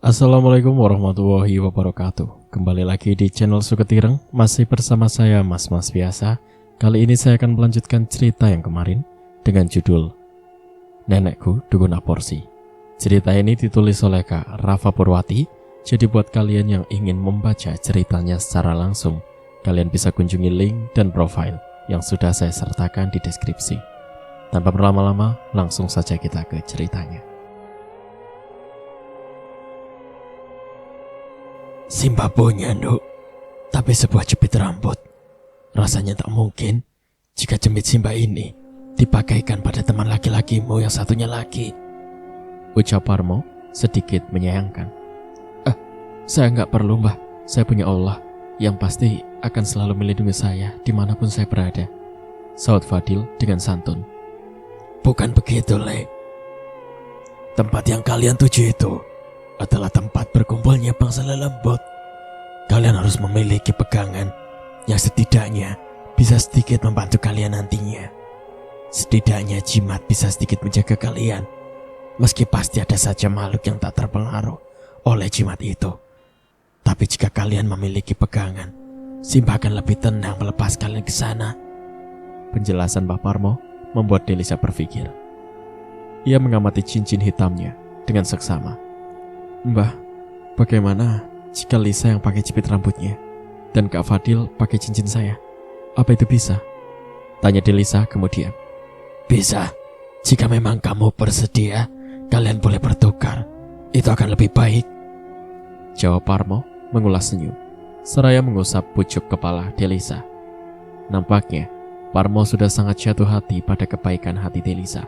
Assalamualaikum warahmatullahi wabarakatuh. Kembali lagi di channel Suketireng, masih bersama saya Mas biasa. Kali ini saya akan melanjutkan cerita yang kemarin dengan judul Nenekku Dukun Aborsi. Cerita ini ditulis oleh Kak Rafa Purwati. Jadi buat kalian yang ingin membaca ceritanya secara langsung, kalian bisa kunjungi link dan profil yang sudah saya sertakan di deskripsi. Tanpa berlama-lama, langsung saja kita ke ceritanya. Simba punya, Nduk, tapi sebuah jepit rambut. Rasanya tak mungkin jika jepit Simba ini dipakaikan pada teman laki-lakimu yang satunya lagi, ucap Parmo sedikit menyayangkan. Saya nggak perlu, Mbah. Saya punya Allah yang pasti akan selalu melindungi saya dimanapun saya berada, saud Fadil dengan santun. Bukan begitu, Le. Tempat yang kalian tuju itu adalah tempat berkumpulnya bangsa lelembut. Kalian harus memiliki pegangan yang setidaknya bisa sedikit membantu kalian nantinya. Setidaknya jimat bisa sedikit menjaga kalian, meski pasti ada saja makhluk yang tak terpengaruh oleh jimat itu. Tapi jika kalian memiliki pegangan, Simba akan lebih tenang melepas kalian ke sana. Penjelasan Mbah Parmo membuat Delisa berpikir. Ia mengamati cincin hitamnya dengan seksama. Mbah, bagaimana jika Lisa yang pakai jepit rambutnya dan Kak Fadil pakai cincin saya? Apa itu bisa? Tanya Delisa kemudian. Bisa, jika memang kamu bersedia, kalian boleh bertukar. Itu akan lebih baik, jawab Parmo mengulas senyum, seraya mengusap pucuk kepala Delisa. Nampaknya, Parmo sudah sangat jatuh hati pada kebaikan hati Delisa.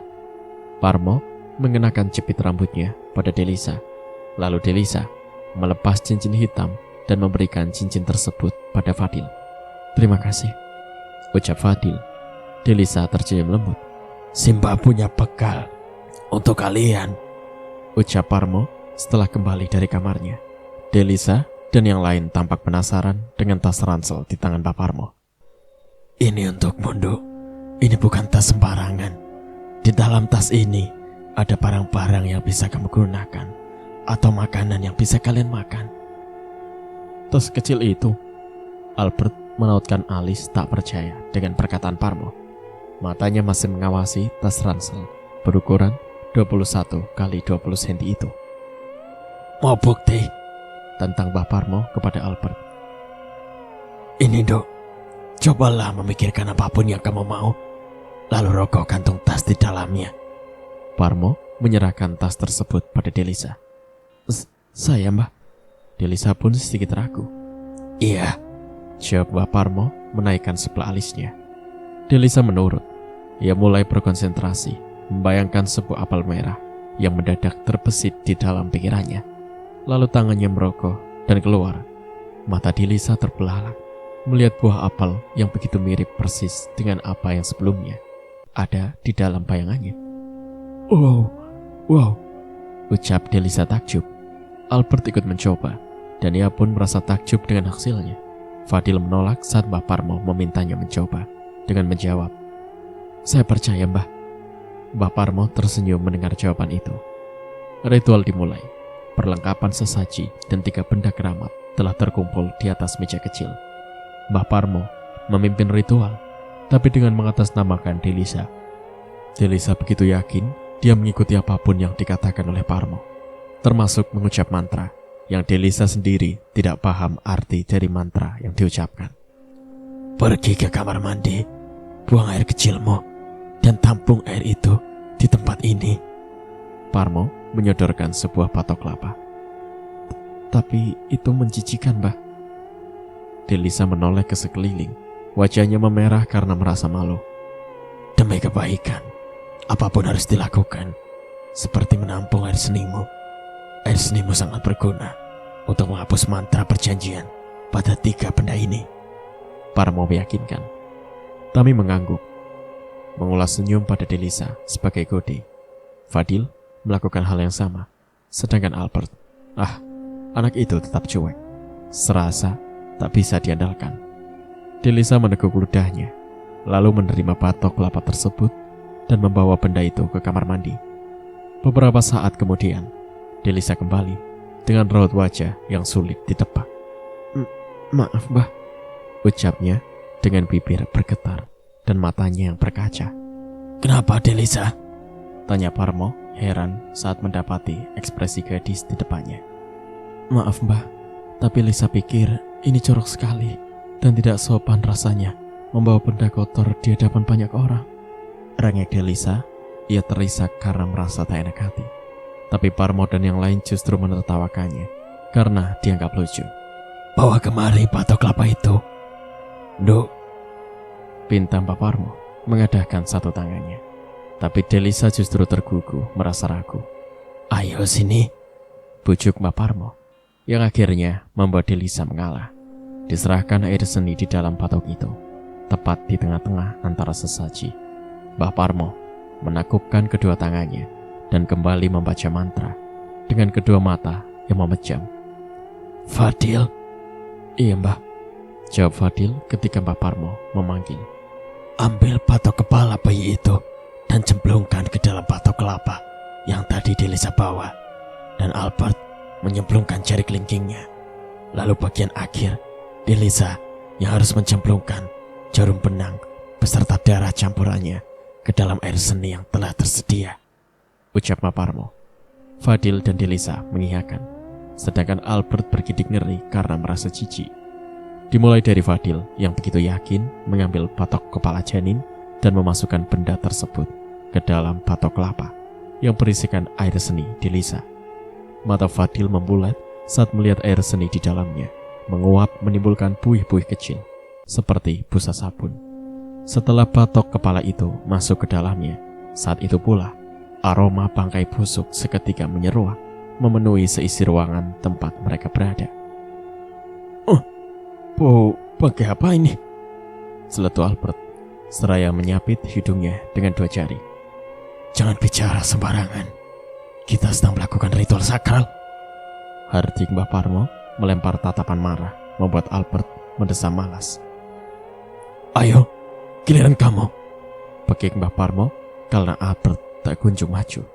Parmo mengenakan jepit rambutnya pada Delisa. Lalu Delisa melepas cincin hitam dan memberikan cincin tersebut pada Fadil. Terima kasih, ucap Fadil. Delisa tersenyum lembut. Simba punya bekal untuk kalian, ucap Parmo setelah kembali dari kamarnya. Delisa dan yang lain tampak penasaran dengan tas ransel di tangan Pak Parmo. Ini untukmu, Nduk. Ini bukan tas sembarangan. Di dalam tas ini ada barang-barang yang bisa kamu gunakan atau makanan yang bisa kalian makan. Tas kecil itu? Albert menautkan alis tak percaya dengan perkataan Parmo. Matanya masih mengawasi tas ransel berukuran 21 x 20 cm itu. Mau bukti? Tantang Mbah Parmo kepada Albert. Ini, Nduk. Cobalah memikirkan apapun yang kamu mau, lalu rogoh kantung tas di dalamnya. Parmo menyerahkan tas tersebut pada Delisa. Saya, Mbah. Delisa pun sedikit ragu. Iya, jawab Mbah Parmo menaikkan sebelah alisnya. Delisa menurut. Ia mulai berkonsentrasi, membayangkan sebuah apel merah yang mendadak terbesit di dalam pikirannya. Lalu tangannya merogoh dan keluar. Mata Delisa terbelalak melihat buah apel yang begitu mirip persis dengan apa yang sebelumnya ada di dalam bayangannya. Wow, ucap Delisa takjub. Albert ikut mencoba dan ia pun merasa takjub dengan hasilnya. Fadil menolak saat Mbah Parmo memintanya mencoba dengan menjawab, "Saya percaya, Mbah." Mbah Parmo tersenyum mendengar jawaban itu. Ritual dimulai. Perlengkapan sesaji dan 3 benda keramat telah terkumpul di atas meja kecil. Mbah Parmo memimpin ritual, tapi dengan mengatasnamakan Delisa. Delisa begitu yakin dia mengikuti apapun yang dikatakan oleh Parmo, termasuk mengucap mantra yang Delisa sendiri tidak paham arti dari mantra yang diucapkan. Pergi ke kamar mandi, buang air kecilmu, dan tampung air itu di tempat ini. Parmo menyodorkan sebuah patok kelapa. Tapi itu menjijikan, Mbah. Delisa menoleh ke sekeliling. Wajahnya memerah karena merasa malu. Demi kebaikan, apapun harus dilakukan. Seperti menampung air senimu. Air senimu sangat berguna untuk menghapus mantra perjanjian pada 3 benda ini, Parmo meyakinkan. Tami mengangguk, mengulas senyum pada Delisa sebagai kode. Fadil melakukan hal yang sama, sedangkan Albert, anak itu tetap cuek, serasa tak bisa diandalkan. Delisa meneguk ludahnya, lalu menerima patok kelapa tersebut dan membawa benda itu ke kamar mandi. Beberapa saat kemudian, Delisa kembali, dengan raut wajah yang sulit ditebak. Maaf, Mbah, ucapnya dengan bibir bergetar dan matanya yang berkaca. Kenapa, Delisa? Tanya Parmo heran saat mendapati ekspresi gadis di depannya. Maaf, Mbah, tapi Lisa pikir ini jorok sekali dan tidak sopan rasanya membawa benda kotor di hadapan banyak orang. Rengek Delisa, ia terisak karena merasa tak enak hati. Tapi Parmo dan yang lain justru menertawakannya karena dianggap lucu. Bawa kemari batok kelapa itu, Nduk, pinta Mbak Parmo mengadahkan satu tangannya. Tapi Delisa justru tergugu merasa ragu. Ayo sini, bujuk Mbak Parmo, yang akhirnya membuat Delisa mengalah. Diserahkan air seni di dalam batok itu, tepat di tengah-tengah antara sesaji. Mbak Parmo menakupkan kedua tangannya dan kembali membaca mantra dengan kedua mata yang memejam. Fadil. Iya, Mbah, jawab Fadil ketika Mbak Parmo memanggil. Ambil batok kepala bayi itu dan cemplungkan ke dalam batok kelapa yang tadi Delisa bawa. Dan Albert menyemplungkan jari kelingkingnya. Lalu bagian akhir, Delisa yang harus mencemplungkan jarum benang beserta darah campurannya ke dalam air seni yang telah tersedia, ucap Mbak Parmo. Fadil dan Delisa mengiyakan, sedangkan Albert bergidik ngeri karena merasa jijik. Dimulai dari Fadil yang begitu yakin mengambil batok kepala janin dan memasukkan benda tersebut ke dalam batok kelapa yang berisikan air seni Delisa. Mata Fadil membulat saat melihat air seni di dalamnya menguap menimbulkan buih-buih kecil seperti busa sabun. Setelah batok kepala itu masuk ke dalamnya, saat itu pula aroma bangkai busuk seketika menyeruak memenuhi seisi ruangan tempat mereka berada. Bau bangkai apa ini? Seletu Albert seraya menyapit hidungnya dengan dua jari. Jangan bicara sembarangan. Kita sedang melakukan ritual sakral. Hardik Mbah Parmo melempar tatapan marah membuat Albert mendesam malas. Ayo, giliran kamu, pekik Mbah Parmo karena Albert tak kunjung maju.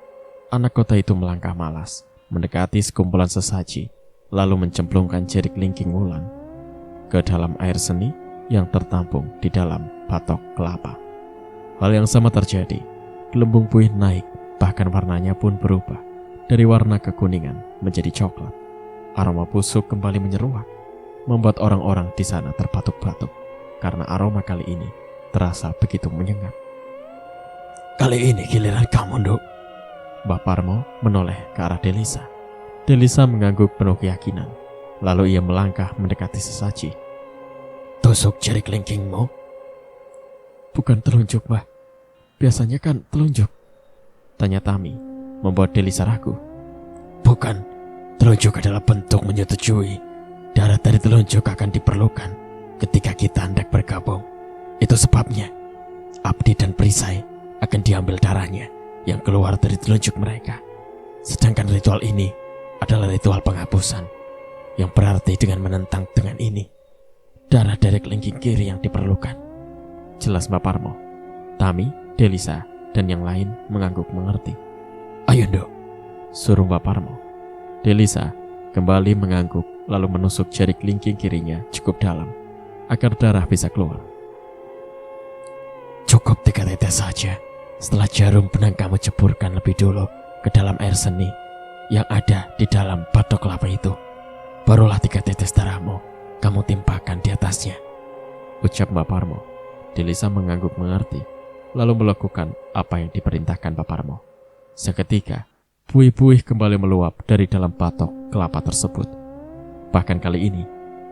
Anak kota itu melangkah malas mendekati sekumpulan sesaji, lalu mencemplungkan jari kelingking Wulan ke dalam air seni yang tertampung di dalam batok kelapa. Hal yang sama terjadi. Gelembung buih naik, bahkan warnanya pun berubah dari warna kekuningan menjadi coklat. Aroma busuk kembali menyeruak, membuat orang-orang di sana terbatuk-batuk karena aroma kali ini terasa begitu menyengat. Kali ini giliran kamu, Nduk. Mbah Parmo menoleh ke arah Delisa. Delisa mengangguk penuh keyakinan. Lalu ia melangkah mendekati sesaji. Tusuk jari kelingkingmu? Bukan telunjuk, Mbah. Biasanya kan telunjuk, tanya Tami, membuat Delisa ragu. Bukan, telunjuk adalah bentuk menyetujui. Darah dari telunjuk akan diperlukan ketika kita hendak bergabung. Itu sebabnya Abdi dan Perisai akan diambil darahnya yang keluar dari telunjuk mereka. Sedangkan ritual ini adalah ritual penghapusan, yang berarti dengan menentang dengan ini, darah dari kelingking kiri yang diperlukan. Jelas Mbak Parmo. Tami, Delisa, dan yang lain mengangguk mengerti. Ayo, Nduk, suruh Mbak Parmo. Delisa kembali mengangguk lalu menusuk jari kelingking kirinya cukup dalam agar darah bisa keluar. Cukup 3 tetes saja. Setelah jarum benang kamu ceburkan lebih dulu ke dalam air seni yang ada di dalam batok kelapa itu, barulah 3 tetes darahmu kamu timpakan di atasnya, ucap Mbak Parmo. Delisa mengangguk mengerti, lalu melakukan apa yang diperintahkan Mbak Parmo. Seketika, buih-buih kembali meluap dari dalam batok kelapa tersebut. Bahkan kali ini,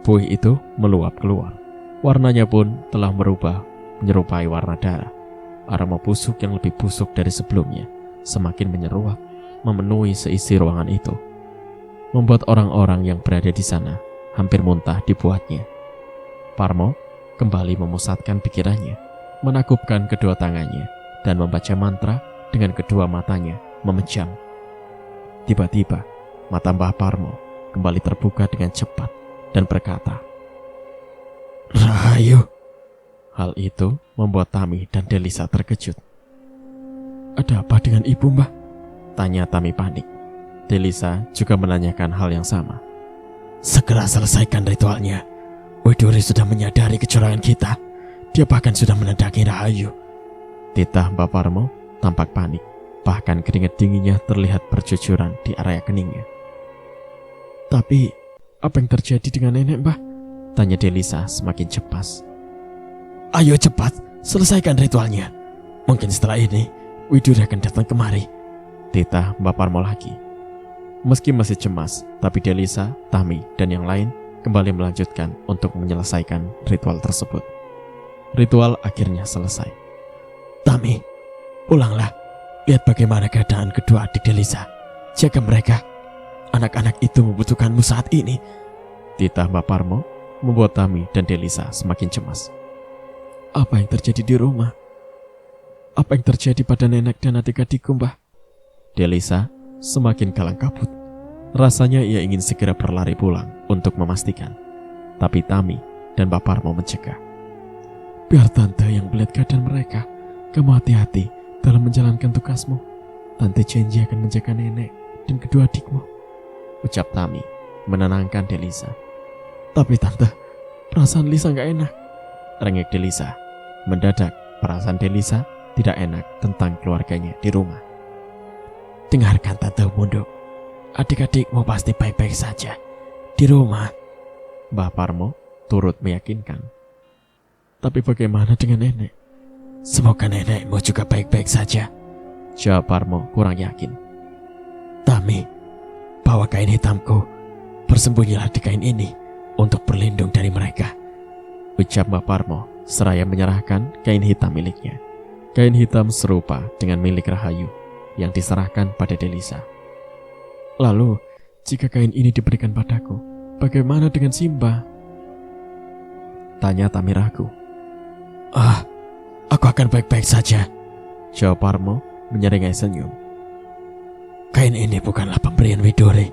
buih itu meluap keluar. Warnanya pun telah berubah menyerupai warna darah. Aroma busuk yang lebih busuk dari sebelumnya semakin menyeruak memenuhi seisi ruangan itu, membuat orang-orang yang berada di sana hampir muntah dibuatnya. Parmo kembali memusatkan pikirannya, menakupkan kedua tangannya, dan membaca mantra dengan kedua matanya memejam. Tiba-tiba, mata Mbah Parmo kembali terbuka dengan cepat dan berkata, Rahayu. Hal itu membuat Tami dan Delisa terkejut. Ada apa dengan ibu, Mbah? Tanya Tami panik. Delisa juga menanyakan hal yang sama. Segera selesaikan ritualnya. Widuri sudah menyadari kecurangan kita. Dia bahkan sudah menendaki Rahayu. Titah Mbak Parmo tampak panik. Bahkan keringat dinginnya terlihat bercucuran di area keningnya. Tapi, apa yang terjadi dengan nenek, Mbah? Tanya Delisa semakin cepat. Ayo cepat, selesaikan ritualnya. Mungkin setelah ini, Widuri akan datang kemari. Titah Mbak Parmo lagi. Meski masih cemas, tapi Delisa, Tami, dan yang lain kembali melanjutkan untuk menyelesaikan ritual tersebut. Ritual akhirnya selesai. Tami, pulanglah. Lihat bagaimana keadaan kedua adik Delisa. Jaga mereka. Anak-anak itu membutuhkanmu saat ini. Titah Mbak Parmo membuat Tami dan Delisa semakin cemas. Apa yang terjadi di rumah? Apa yang terjadi pada nenek dan adik-adikku, Mbah? Delisa semakin kalang kabut. Rasanya ia ingin segera berlari pulang untuk memastikan. Tapi Tami dan Mbak Parmo mencegah. Biar tante yang melihat keadaan mereka. Kamu hati-hati dalam menjalankan tugasmu. Tante janji akan menjaga nenek dan kedua adikmu, ucap Tami menenangkan Delisa. Tapi tante, perasaan Lisa gak enak, rengek Delisa. Mendadak perasaan Delisa tidak enak tentang keluarganya di rumah. Dengarkan Tante Mundo. Adik-adikmu pasti baik-baik saja di rumah. Mbah Parmo turut meyakinkan. Tapi bagaimana dengan nenek? Semoga nenekmu juga baik-baik saja, jawab Parmo kurang yakin. Tami, bawa kain hitamku. Bersembunyilah di kain ini untuk berlindung dari mereka, ucap Mbah Parmo seraya menyerahkan kain hitam miliknya. Kain hitam serupa dengan milik Rahayu yang diserahkan pada Delisa. Lalu, jika kain ini diberikan padaku, bagaimana dengan Simba? Tanya Tami ragu. Aku akan baik-baik saja, jawab Parmo menyeringai senyum. Kain ini bukanlah pemberian Widuri,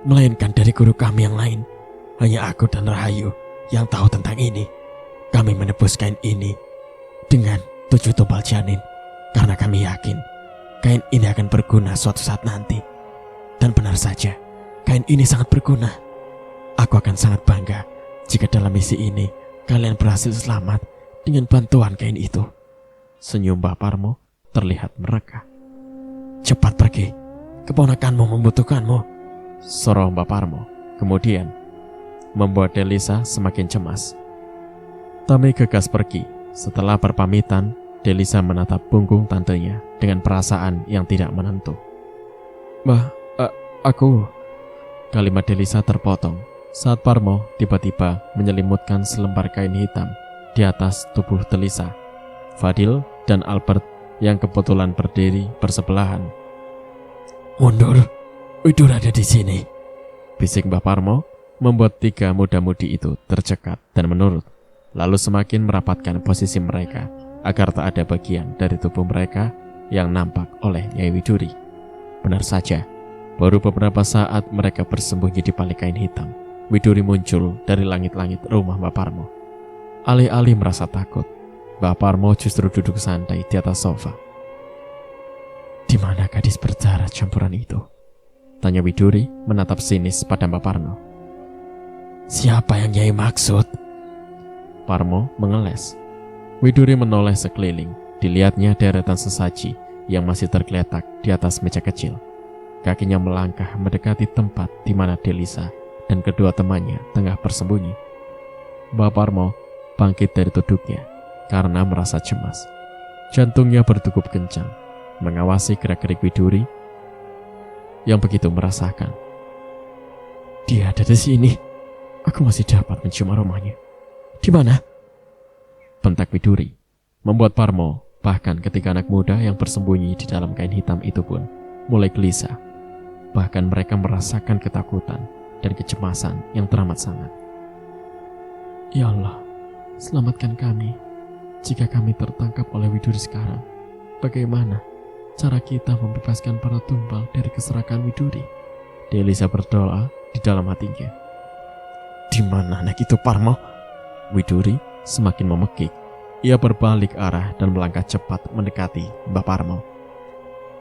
melainkan dari guru kami yang lain. Hanya aku dan Rahayu yang tahu tentang ini. Kami menebus kain ini dengan 7 tumpal janin, karena kami yakin kain ini akan berguna suatu saat nanti. Dan benar saja, kain ini sangat berguna. Aku akan sangat bangga jika dalam misi ini kalian berhasil selamat dengan bantuan kain itu. Senyum Mbah Parmo terlihat mereka. Cepat pergi, keponakanmu membutuhkanmu, soroh Mbah Parmo. Kemudian membuat Delisa semakin cemas. Tami gegas pergi. Setelah berpamitan, Delisa menatap punggung tantenya dengan perasaan yang tidak menentu. Mbah, aku... Kalimat Delisa terpotong saat Parmo tiba-tiba menyelimutkan selembar kain hitam di atas tubuh Delisa. Fadil dan Albert yang kebetulan berdiri bersebelahan. Mundur, Widuri ada di sini, bisik Mbah Parmo membuat 3 muda-mudi itu tercekat dan menurut. Lalu semakin merapatkan posisi mereka agar tak ada bagian dari tubuh mereka yang nampak oleh Nyai Widuri. Benar saja, baru beberapa saat mereka bersembunyi di balik kain hitam, Widuri muncul dari langit-langit rumah Mbah Parmo. Alih-alih merasa takut, Mbah Parmo justru duduk santai di atas sofa. Di mana gadis berdarah campuran itu? Tanya Widuri menatap sinis pada Mbah Parmo. Siapa yang Nyai maksud? Parmo mengeles. Widuri menoleh sekeliling. Dilihatnya deretan sesaji yang masih tergeletak di atas meja kecil. Kakinya melangkah mendekati tempat di mana Delisa dan kedua temannya tengah bersembunyi. Mbah Parmo bangkit dari duduknya karena merasa cemas. Jantungnya berdegup kencang, mengawasi gerak-gerik Widuri yang begitu merasakan. Dia ada di sini. Aku masih dapat mencium aromanya. Di mana? Bentak Widuri membuat Parmo, bahkan ketika anak muda yang bersembunyi di dalam kain hitam itu pun mulai gelisah. Bahkan mereka merasakan ketakutan dan kecemasan yang teramat sangat. Ya Allah, selamatkan kami. Jika kami tertangkap oleh Widuri sekarang, bagaimana cara kita membebaskan para tumbal dari keserakahan Widuri? Delisa berdoa di dalam hatinya. Di mana anak itu, Parmo? Widuri semakin memekik. Ia berbalik arah dan melangkah cepat mendekati Mbah Parmo.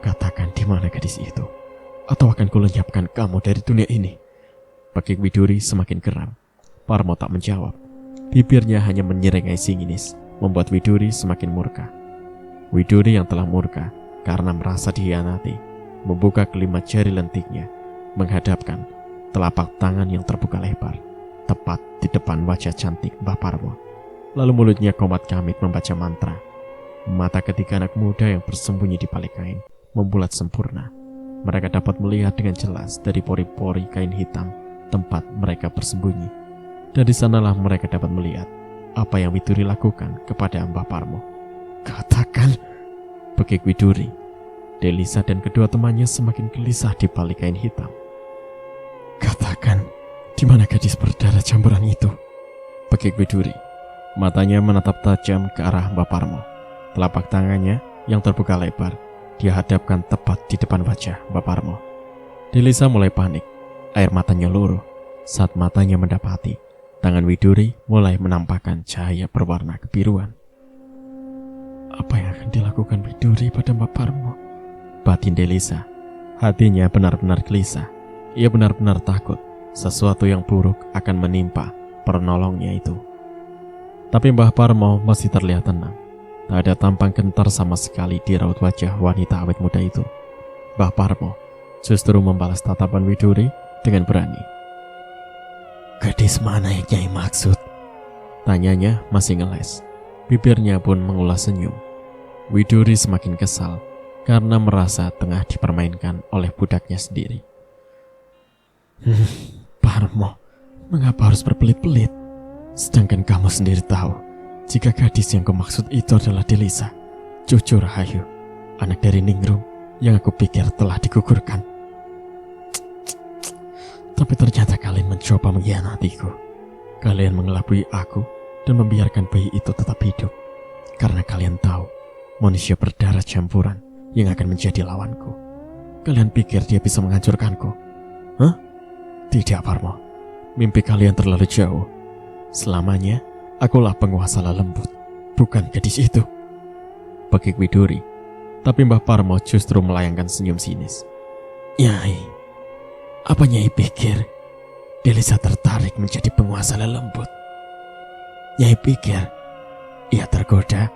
Katakan di mana gadis itu. atau akan kulenyapkan kamu dari dunia ini. Pekik Widuri semakin geram. Parmo tak menjawab. Bibirnya hanya menyerengai singinis, membuat Widuri semakin murka. Widuri yang telah murka karena merasa dihianati, membuka kelima jari lentiknya, menghadapkan telapak tangan yang terbuka lebar, tepat di depan wajah cantik Mbah Parmo. Lalu mulutnya komat kamit membaca mantra. Mata ketiga anak muda yang bersembunyi di balik kain membulat sempurna. Mereka dapat melihat dengan jelas dari pori-pori kain hitam tempat mereka bersembunyi. Dari sanalah mereka dapat melihat apa yang Widuri lakukan kepada Mbah Parmo. Katakan, pekik Widuri. Delisa dan kedua temannya semakin gelisah di balik kain hitam. Katakan, di mana gadis berdarah campuran itu? Pekik Widuri. Matanya menatap tajam ke arah Mbah Parmo. Telapak tangannya yang terbuka lebar dia hadapkan tepat di depan wajah Mbah Parmo. Delisa mulai panik. Air matanya luruh. Saat matanya mendapati, tangan Widuri mulai menampakkan cahaya berwarna kebiruan. Apa yang akan dilakukan Widuri pada Mbah Parmo? Batin Delisa. Hatinya benar-benar gelisah. Ia benar-benar takut sesuatu yang buruk akan menimpa penolongnya itu. Tapi Mbah Parmo masih terlihat tenang. Tak ada tampang gentar sama sekali di raut wajah wanita awet muda itu. Mbah Parmo justru membalas tatapan Widuri dengan berani. Gadis mana yang Nyai maksud? Tanyanya masih ngeles. Bibirnya pun mengulas senyum. Widuri semakin kesal karena merasa tengah dipermainkan oleh budaknya sendiri. Parmo, mengapa harus berbelit-belit? Sedangkan kamu sendiri tahu, jika gadis yang kau maksud itu adalah Delisa, cucu Rahayu, anak dari Ningrum yang aku pikir telah digugurkan. Tapi ternyata kalian mencoba mengkhianatiku. Kalian mengelabui aku dan membiarkan bayi itu tetap hidup. Karena kalian tahu, manusia berdarah campuran yang akan menjadi lawanku. Kalian pikir dia bisa menghancurkanku? Hah? Tidak, Parmo. Mimpi kalian terlalu jauh. Selamanya, akulah penguasa lembut, bukan gadis itu. Pekik Widuri. Tapi Mbah Parmo justru melayangkan senyum sinis. Nyai, apa Nyai pikir Delisa tertarik menjadi penguasa lembut? Nyai pikir ia tergoda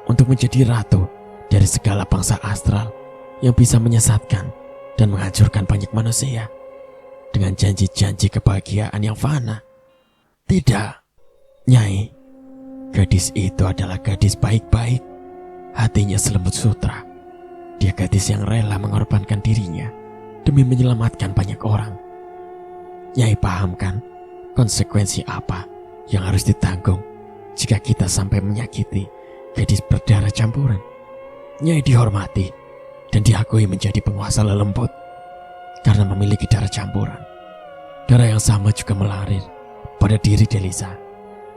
untuk menjadi ratu dari segala bangsa astral yang bisa menyesatkan dan menghancurkan banyak manusia dengan janji-janji kebahagiaan yang fana? Tidak, Nyai. Gadis itu adalah gadis baik-baik. Hatinya selembut sutra. Dia gadis yang rela mengorbankan dirinya demi menyelamatkan banyak orang. Nyai paham kan konsekuensi apa yang harus ditanggung jika kita sampai menyakiti gadis berdarah campuran? Nyai dihormati dan diakui menjadi penguasa lelembut karena memiliki darah campuran. Darah yang sama juga melarir pada diri Delisa.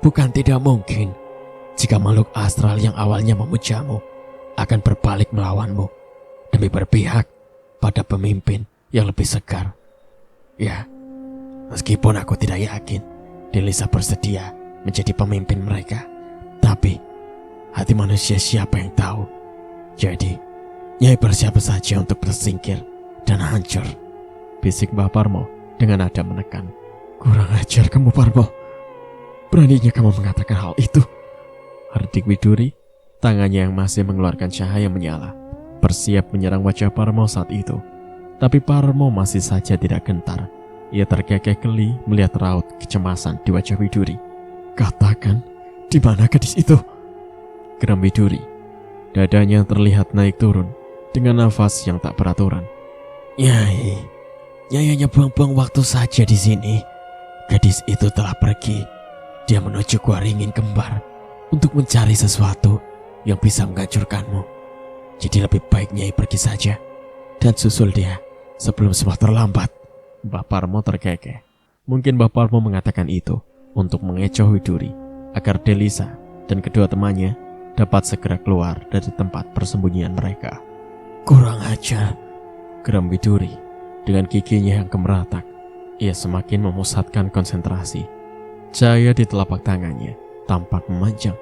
Bukan tidak mungkin jika makhluk astral yang awalnya memujamu akan berbalik melawanmu demi berpihak pada pemimpin yang lebih segar. Ya, meskipun aku tidak yakin Delisa bersedia menjadi pemimpin mereka, tapi hati manusia siapa yang tahu. Jadi, Nyai bersiap saja untuk tersingkir dan hancur. Bisik Mbah Parmo dengan nada menekan. Kurang ajar kamu, Parmo. Beraninya kamu mengatakan hal itu. Hardik Widuri, tangannya yang masih mengeluarkan cahaya menyala, bersiap menyerang wajah Parmo saat itu. Tapi Parmo masih saja tidak gentar. Ia terkekeh geli melihat raut kecemasan di wajah Widuri. Katakan, di mana gadis itu? Geram Widuri. Dadanya terlihat naik turun dengan nafas yang tak beraturan. Nyai hanya buang-buang waktu saja di sini. Gadis itu telah pergi. Dia menuju Gua Ringin Kembar untuk mencari sesuatu yang bisa menghancurkanmu. Jadi lebih baik Nyai pergi saja dan susul dia sebelum semua terlambat. Mbah Parmo terkekeh. Mungkin Mbah Parmo mengatakan itu untuk mengecoh Widuri agar Delisa dan kedua temannya dapat segera keluar dari tempat persembunyian mereka. Kurang ajar, geram Widuri. Dengan giginya yang gemeretak, ia semakin memusatkan konsentrasi. Cahaya di telapak tangannya tampak memanjang.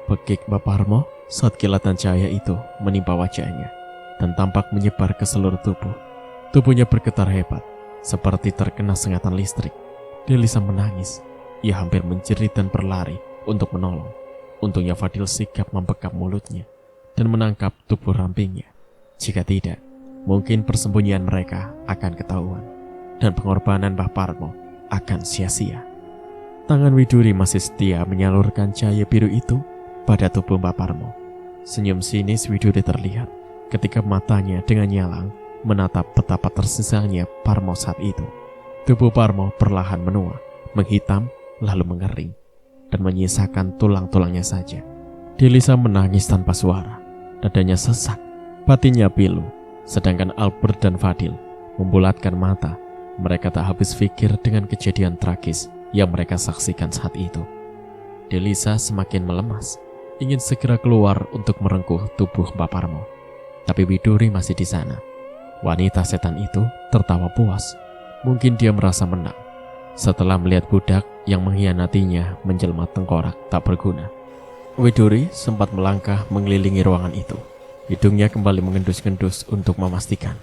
Pekik Mbah Parmo saat kilatan cahaya itu menimpa wajahnya. dan tampak menyebar ke seluruh tubuh. Tubuhnya bergetar hebat, seperti terkena sengatan listrik. Delisa menangis. Ia hampir menjerit dan berlari untuk menolong. Untungnya Fadil sigap membekap mulutnya dan menangkap tubuh rampingnya. Jika tidak, mungkin persembunyian mereka akan ketahuan dan pengorbanan Mbah Parmo akan sia-sia. Tangan Widuri masih setia menyalurkan cahaya biru itu pada tubuh Mbah Parmo. Senyum sinis Widuri terlihat ketika matanya dengan nyalang menatap betapa tersisanya Parmo saat itu. Tubuh Parmo perlahan menua, menghitam, lalu mengering, dan menyisakan tulang-tulangnya saja. Delisa menangis tanpa suara, dadanya sesak, batinnya pilu, sedangkan Albert dan Fadil membulatkan mata. Mereka tak habis pikir dengan kejadian tragis yang mereka saksikan saat itu. Delisa semakin melemas, ingin segera keluar untuk merengkuh tubuh Mbah Parmo. Tapi Widuri masih di sana. Wanita setan itu tertawa puas. Mungkin dia merasa menang setelah melihat budak yang mengkhianatinya menjelma tengkorak tak berguna. Widuri sempat melangkah mengelilingi ruangan itu. Hidungnya kembali mengendus-endus untuk memastikan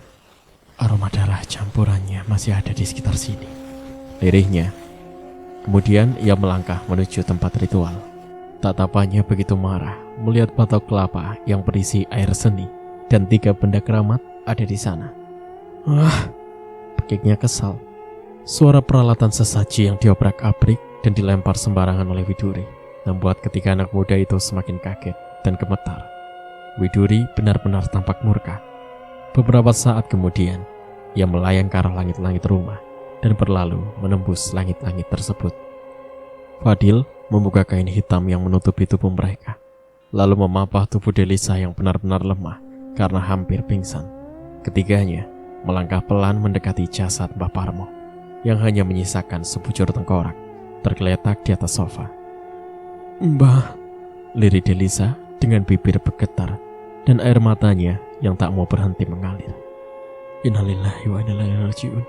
aroma darah campurannya masih ada di sekitar sini, lirihnya. Kemudian ia melangkah menuju tempat ritual. Tatapannya begitu marah melihat batok kelapa yang berisi air seni dan 3 benda keramat ada di sana. Bekiknya kesal. Suara peralatan sesaji yang diobrak-abrik dan dilempar sembarangan oleh Widuri membuat ketiga anak muda itu semakin kaget dan gemetar. Widuri benar-benar tampak murka. Beberapa saat kemudian, ia melayang ke arah langit-langit rumah dan berlalu menembus langit-langit tersebut. Fadil membuka kain hitam yang menutupi tubuh mereka, lalu memapah tubuh Delisa yang benar-benar lemah karena hampir pingsan. Ketiganya melangkah pelan mendekati jasad Mbah Parmo yang hanya menyisakan sebujur tengkorak tergeletak di atas sofa. "Mbah," lirik Delisa dengan bibir bergetar dan air matanya yang tak mau berhenti mengalir. "Innalillahi wa inna ilaihi raji'un,"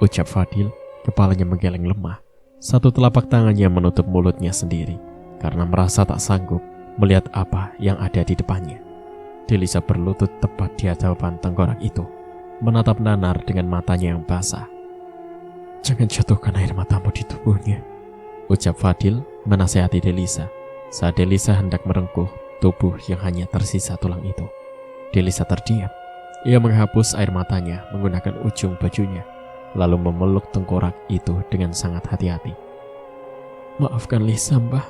ucap Fadil, kepalanya menggeleng lemah. Satu telapak tangannya menutup mulutnya sendiri karena merasa tak sanggup melihat apa yang ada di depannya. Delisa berlutut tepat di hadapan tengkorak itu, menatap nanar dengan matanya yang basah. "Jangan jatuhkan air matamu di tubuhnya," ucap Fadil menasihati Delisa saat Delisa hendak merengkuh tubuh yang hanya tersisa tulang itu. Delisa terdiam. Ia menghapus air matanya menggunakan ujung bajunya, lalu memeluk tengkorak itu dengan sangat hati-hati. "Maafkan Lisa, Mbah.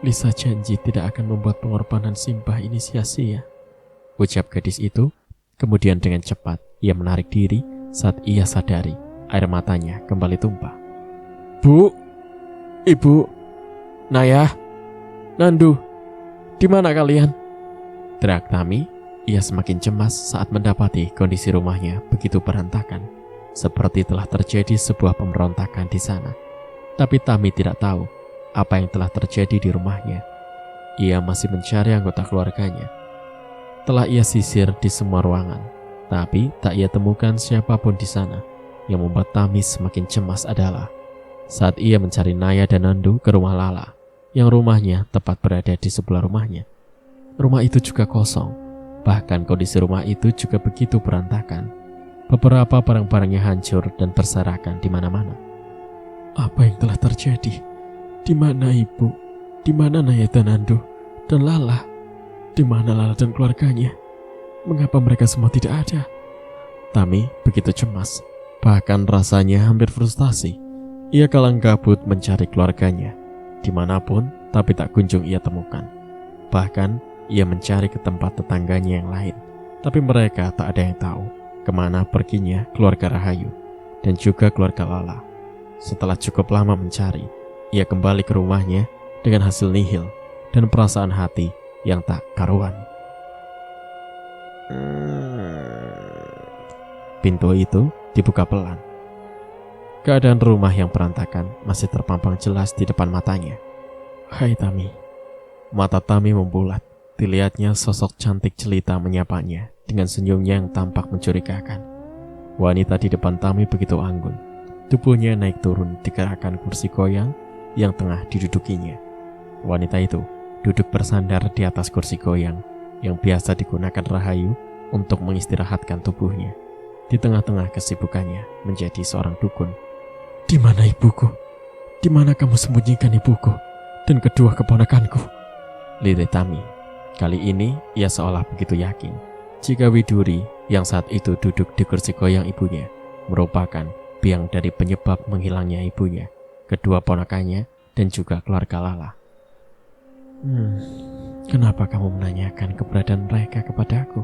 Lisa janji tidak akan membuat pengorbanan Simbah ini sia-sia," ucap gadis itu. Kemudian dengan cepat ia menarik diri saat ia sadari air matanya kembali tumpah. "Bu, Ibu, Naya, Nandu, di mana kalian?" teriak Tami. Ia semakin cemas saat mendapati kondisi rumahnya begitu berantakan, seperti telah terjadi sebuah pemberontakan di sana. Tapi Tami tidak tahu apa yang telah terjadi di rumahnya. Ia masih mencari anggota keluarganya. Telah ia sisir di semua ruangan, tapi tak ia temukan siapapun di sana. Yang membuat Tami semakin cemas adalah saat ia mencari Naya dan Nandu ke rumah Lala, yang rumahnya tepat berada di sebelah rumahnya. Rumah itu juga kosong. Bahkan kondisi rumah itu juga begitu berantakan. Beberapa barang-barangnya hancur dan berserakan di mana-mana. Apa yang telah terjadi? Di mana Ibu? Di mana Naya dan Nandu dan Lala? Di mana Lala dan keluarganya? Mengapa mereka semua tidak ada? Tami begitu cemas. Bahkan rasanya hampir frustasi. Ia kalang kabut mencari keluarganya dimanapun, tapi tak kunjung ia temukan. Bahkan ia mencari ke tempat tetangganya yang lain, tapi mereka tak ada yang tahu kemana perginya keluarga Rahayu dan juga keluarga Lala. Setelah cukup lama mencari, ia kembali ke rumahnya dengan hasil nihil dan perasaan hati yang tak karuan. Pintu itu dibuka pelan. Keadaan rumah yang berantakan masih terpampang jelas di depan matanya. "Hai Tami." Mata Tami membulat. Dilihatnya sosok cantik jelita menyapanya dengan senyumnya yang tampak mencurigakan. Wanita di depan Tami begitu anggun. Tubuhnya naik turun digerakkan kursi goyang yang tengah didudukinya. Wanita itu duduk bersandar di atas kursi goyang yang biasa digunakan Rahayu untuk mengistirahatkan tubuhnya di tengah-tengah kesibukannya menjadi seorang dukun. Di mana ibuku? Di mana kamu sembunyikan ibuku dan kedua keponakanku? Lirik Tami. Kali ini ia seolah begitu yakin jika Widuri yang saat itu duduk di kursi goyang ibunya merupakan biang dari penyebab menghilangnya ibunya, kedua ponakannya, dan juga keluarga Lala. Kenapa kamu menanyakan keberadaan mereka kepadaku?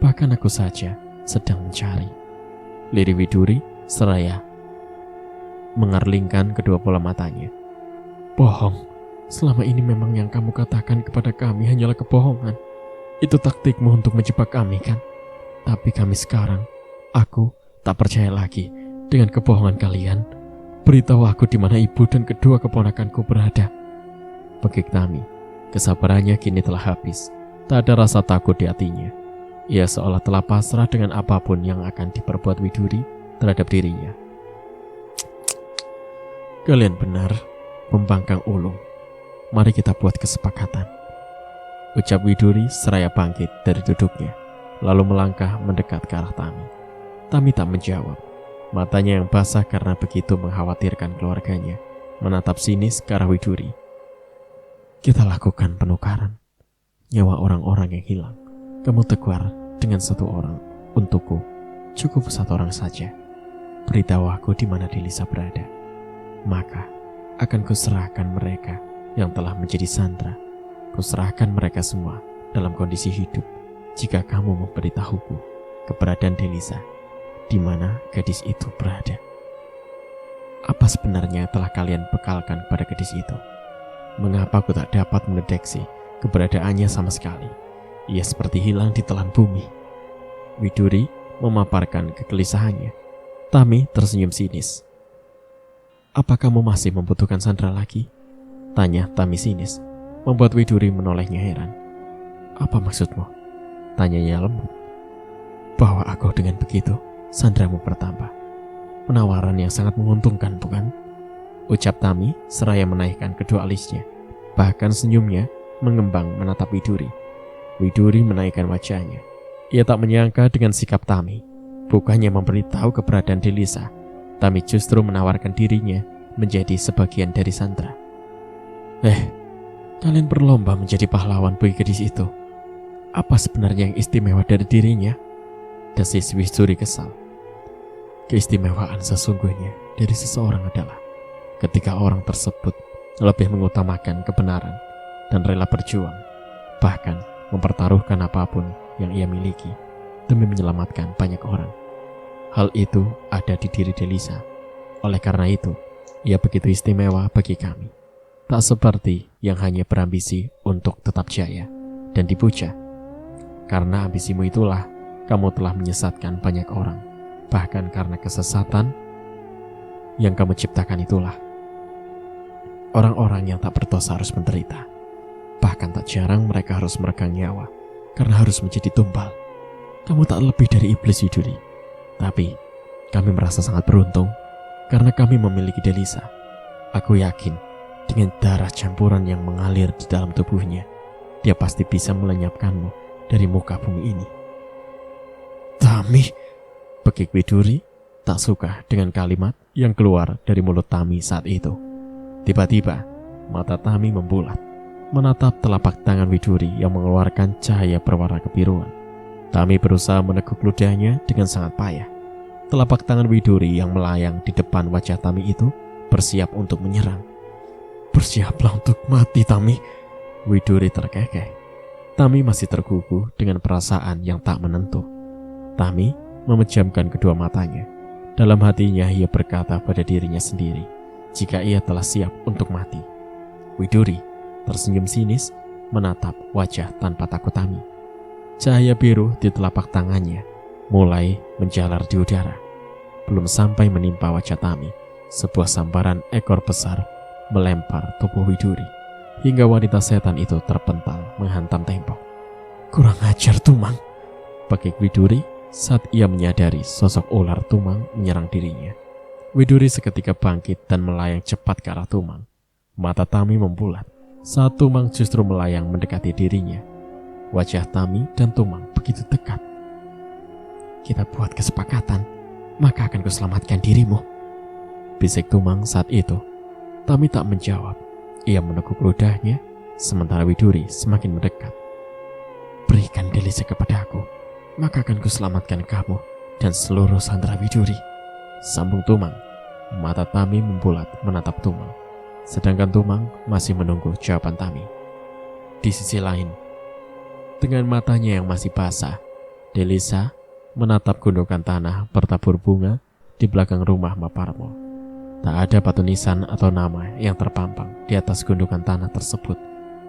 Bahkan aku saja sedang mencari. Lirik Widuri seraya mengerlingkan kedua bola matanya. Bohong. Selama ini memang yang kamu katakan kepada kami hanyalah kebohongan. Itu taktikmu untuk menjebak kami, kan? Tapi kami sekarang, aku tak percaya lagi dengan kebohongan kalian. Beritahu aku di mana ibu dan kedua keponakanku berada. Pekik Tami. Kesabarannya kini telah habis. Tak ada rasa takut di hatinya. Ia seolah telah pasrah dengan apapun yang akan diperbuat Widuri terhadap dirinya. Kalian benar, pembangkang ulung. Mari kita buat kesepakatan, ucap Widuri seraya bangkit dari duduknya, lalu melangkah mendekat ke arah Tami. Tami tak menjawab. Matanya yang basah karena begitu mengkhawatirkan keluarganya menatap sinis ke arah Widuri. Kita lakukan penukaran. Nyawa orang-orang yang hilang kamu tukar dengan satu orang untukku. Cukup satu orang saja. Beritahu aku di mana Delisa berada. Maka akan kuserahkan mereka yang telah menjadi sandra. Kuserahkan mereka semua dalam kondisi hidup jika kamu memberitahuku keberadaan Delisa, di mana gadis itu berada. Apa sebenarnya telah kalian bekalkan pada gadis itu? Mengapa aku tak dapat mendeteksi keberadaannya sama sekali? Ia seperti hilang di telan bumi. Widuri memaparkan kegelisahannya. Tami tersenyum sinis. Apa kamu masih membutuhkan sandra lagi? Tanya Tami sinis, membuat Widuri menolehnya heran. Apa maksudmu? Tanyanya lembut. Bahwa aku dengan begitu, sandramu bertambah. Penawaran yang sangat menguntungkan, bukan? Ucap Tami seraya menaikkan kedua alisnya. Bahkan senyumnya mengembang menatap Widuri. Widuri menaikkan wajahnya. Ia tak menyangka dengan sikap Tami. Bukannya memberitahu keberadaan Delisa, Tami justru menawarkan dirinya menjadi sebagian dari sandra. Kalian berlomba menjadi pahlawan bagi gadis itu. Apa sebenarnya yang istimewa dari dirinya? Desis Widuri kesal. Keistimewaan sesungguhnya dari seseorang adalah ketika orang tersebut lebih mengutamakan kebenaran dan rela berjuang, bahkan mempertaruhkan apapun yang ia miliki demi menyelamatkan banyak orang. Hal itu ada di diri Delisa. Oleh karena itu, ia begitu istimewa bagi kami. Tak seperti yang hanya berambisi untuk tetap jaya dan dipuja. Karena ambisimu itulah kamu telah menyesatkan banyak orang. Bahkan karena kesesatan yang kamu ciptakan itulah orang-orang yang tak berdosa harus menderita. Bahkan tak jarang mereka harus meregang nyawa karena harus menjadi tumbal. Kamu tak lebih dari iblis, Widuri. Tapi kami merasa sangat beruntung karena kami memiliki Delisa. Aku yakin dengan darah campuran yang mengalir di dalam tubuhnya, dia pasti bisa melenyapkanmu dari muka bumi ini. Tami, pekik Widuri tak suka dengan kalimat yang keluar dari mulut Tami saat itu. Tiba-tiba, mata Tami membulat, menatap telapak tangan Widuri yang mengeluarkan cahaya berwarna kebiruan. Tami berusaha menekuk ludahnya dengan sangat payah. Telapak tangan Widuri yang melayang di depan wajah Tami itu bersiap untuk menyerang. Bersiaplah untuk mati, Tami. Widuri terkekeh. Tami masih tergugu dengan perasaan yang tak menentu. Tami memejamkan kedua matanya. Dalam hatinya ia berkata pada dirinya sendiri, jika ia telah siap untuk mati. Widuri tersenyum sinis menatap wajah tanpa takut Tami. Cahaya biru di telapak tangannya mulai menjalar di udara. Belum sampai menimpa wajah Tami, sebuah sambaran ekor besar melempar tubuh Widuri hingga wanita setan itu terpental menghantam tembok. Kurang ajar, Tumang, pekik Widuri saat ia menyadari sosok ular Tumang menyerang dirinya. Widuri seketika bangkit dan melayang cepat ke arah Tumang. Mata Tami membulat saat Tumang justru melayang mendekati dirinya. Wajah Tami dan Tumang begitu dekat kita buat kesepakatan, maka akan kuselamatkan dirimu. Bisik Tumang saat itu. Tami tak menjawab. Ia menekuk ludahnya, sementara Widuri semakin mendekat. Berikan Delisa kepadaku, maka akan kuselamatkan kamu dan seluruh sandera Widuri, sambung Tumang. Mata Tami membulat menatap Tumang, sedangkan Tumang masih menunggu jawaban Tami. Di sisi lain, dengan matanya yang masih basah, Delisa menatap gundukan tanah bertabur bunga di belakang rumah Mbak Parmo. Tak ada batu nisan atau nama yang terpampang di atas gundukan tanah tersebut,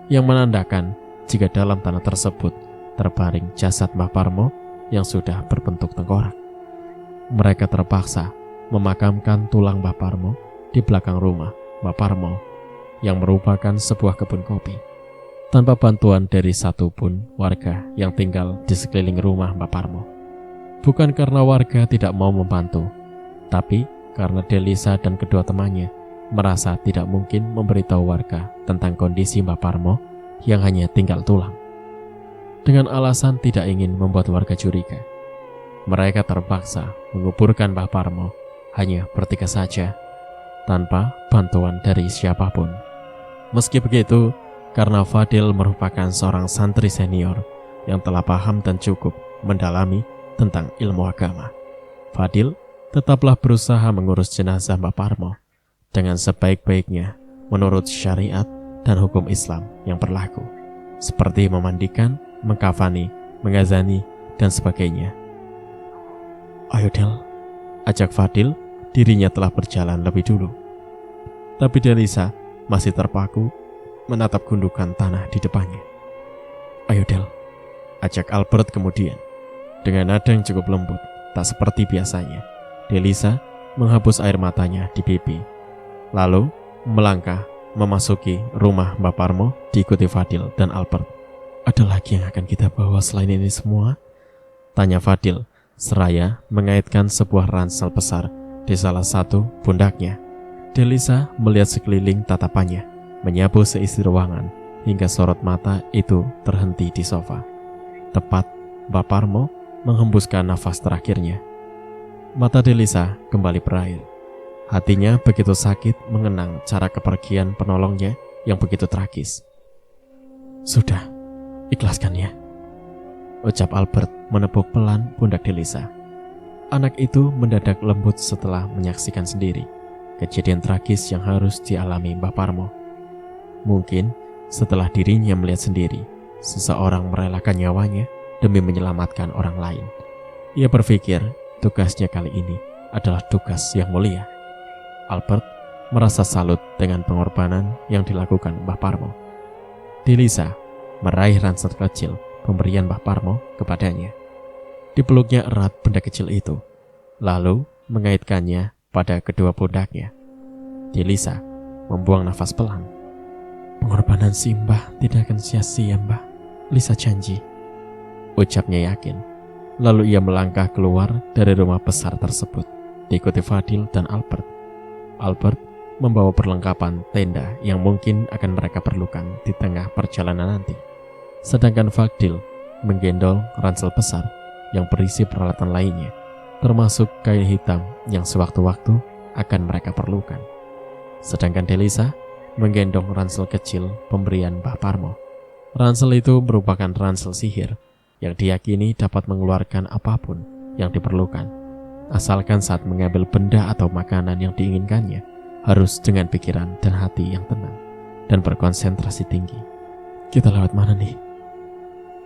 yang menandakan jika dalam tanah tersebut terbaring jasad Mbah Parmo yang sudah berbentuk tengkorak. Mereka terpaksa memakamkan tulang Mbah Parmo di belakang rumah Mbah Parmo yang merupakan sebuah kebun kopi, tanpa bantuan dari satupun warga yang tinggal di sekeliling rumah Mbah Parmo. Bukan karena warga tidak mau membantu, tapi karena Delisa dan kedua temannya merasa tidak mungkin memberitahu warga tentang kondisi Mbah Parmo yang hanya tinggal tulang. Dengan alasan tidak ingin membuat warga curiga, mereka terpaksa menguburkan Mbah Parmo hanya bertiga saja, tanpa bantuan dari siapapun. Meski begitu, karena Fadil merupakan seorang santri senior yang telah paham dan cukup mendalami tentang ilmu agama, Fadil tetaplah berusaha mengurus jenazah Mbah Parmo dengan sebaik-baiknya menurut syariat dan hukum Islam yang berlaku, seperti memandikan, mengkafani, mengazani, dan sebagainya. Ayo Del, ajak Fadil. Dirinya telah berjalan lebih dulu, tapi Delisa masih terpaku menatap gundukan tanah di depannya. Ayo Del, ajak Albert kemudian. Dengan nada yang cukup lembut, tak seperti biasanya, Delisa menghapus air matanya di pipi, lalu melangkah memasuki rumah Mbah Parmo diikuti Fadil dan Albert. Ada lagi yang akan kita bawa selain ini semua? Tanya Fadil, seraya mengaitkan sebuah ransel besar di salah satu pundaknya. Delisa melihat sekeliling tatapannya, menyapu seisi ruangan hingga sorot mata itu terhenti di sofa. Tepat Mbah Parmo menghembuskan nafas terakhirnya. Mata Delisa kembali berair. Hatinya begitu sakit mengenang cara kepergian penolongnya yang begitu tragis. Sudah, ikhlaskan ya, ucap Albert menepuk pelan pundak Delisa. Anak itu mendadak lembut setelah menyaksikan sendiri kejadian tragis yang harus dialami Mbah Parmo. Mungkin setelah dirinya melihat sendiri seseorang merelakan nyawanya demi menyelamatkan orang lain, ia berpikir tugasnya kali ini adalah tugas yang mulia. Albert merasa salut dengan pengorbanan yang dilakukan Mbah Parmo. Delisa meraih ransel kecil pemberian Mbah Parmo kepadanya. Dipeluknya erat benda kecil itu, lalu mengaitkannya pada kedua pundaknya. Delisa membuang nafas pelan. Pengorbanan si Mbah tidak akan sia-sia, Mbah. Lisa janji, ucapnya yakin. Lalu ia melangkah keluar dari rumah besar tersebut, diikuti Fadil dan Albert. Albert membawa perlengkapan tenda yang mungkin akan mereka perlukan di tengah perjalanan nanti. Sedangkan Fadil menggendong ransel besar yang berisi peralatan lainnya, termasuk kain hitam yang sewaktu-waktu akan mereka perlukan. Sedangkan Delisa menggendong ransel kecil pemberian Mbah Parmo. Ransel itu merupakan ransel sihir yang diyakini dapat mengeluarkan apapun yang diperlukan, asalkan saat mengambil benda atau makanan yang diinginkannya harus dengan pikiran dan hati yang tenang dan berkonsentrasi tinggi. Kita lewat mana nih?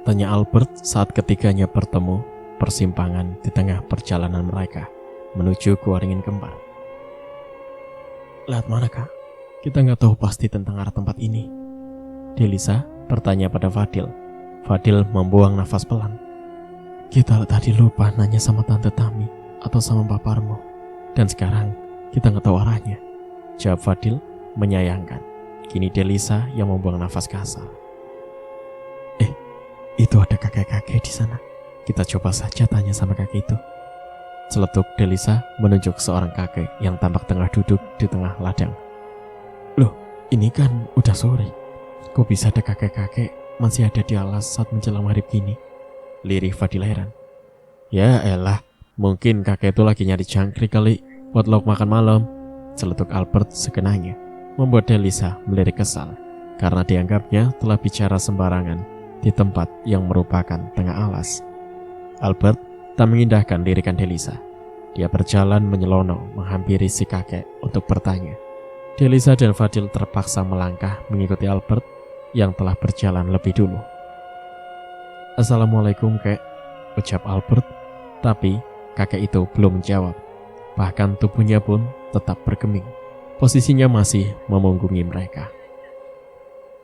Tanya Albert saat ketiganya bertemu persimpangan di tengah perjalanan mereka menuju ke Waringin Kembar. Lewat mana kak? Kita nggak tahu pasti tentang arah tempat ini. Delisa bertanya pada Fadil. Fadil membuang nafas pelan. Kita tadi lupa nanya sama Tante Tami atau sama Mbah Parmo, dan sekarang kita nggak tahu arahnya, jawab Fadil menyayangkan. Kini Delisa yang membuang nafas kasar. Itu ada kakek-kakek di sana. Kita coba saja tanya sama kakek itu. Celetuk Delisa menunjuk seorang kakek yang tampak tengah duduk di tengah ladang. Loh, ini kan udah sore. Kok bisa ada kakek-kakek masih ada di alas saat menjelang maghrib gini? Lirih Fadil heran. Ya elah, mungkin kakek itu lagi nyari jangkrik kali buat lauk makan malam, celetuk Albert sekenanya, membuat Delisa melirik kesal karena dianggapnya telah bicara sembarangan di tempat yang merupakan tengah alas. Albert tak mengindahkan lirikan Delisa. Dia berjalan menyelonong menghampiri si kakek untuk bertanya. Delisa dan Fadil terpaksa melangkah mengikuti Albert yang telah berjalan lebih dulu. "Assalamualaikum, Kek," ucap Albert, tapi kakek itu belum menjawab. Bahkan tubuhnya pun tetap bergeming. Posisinya masih memunggungi mereka.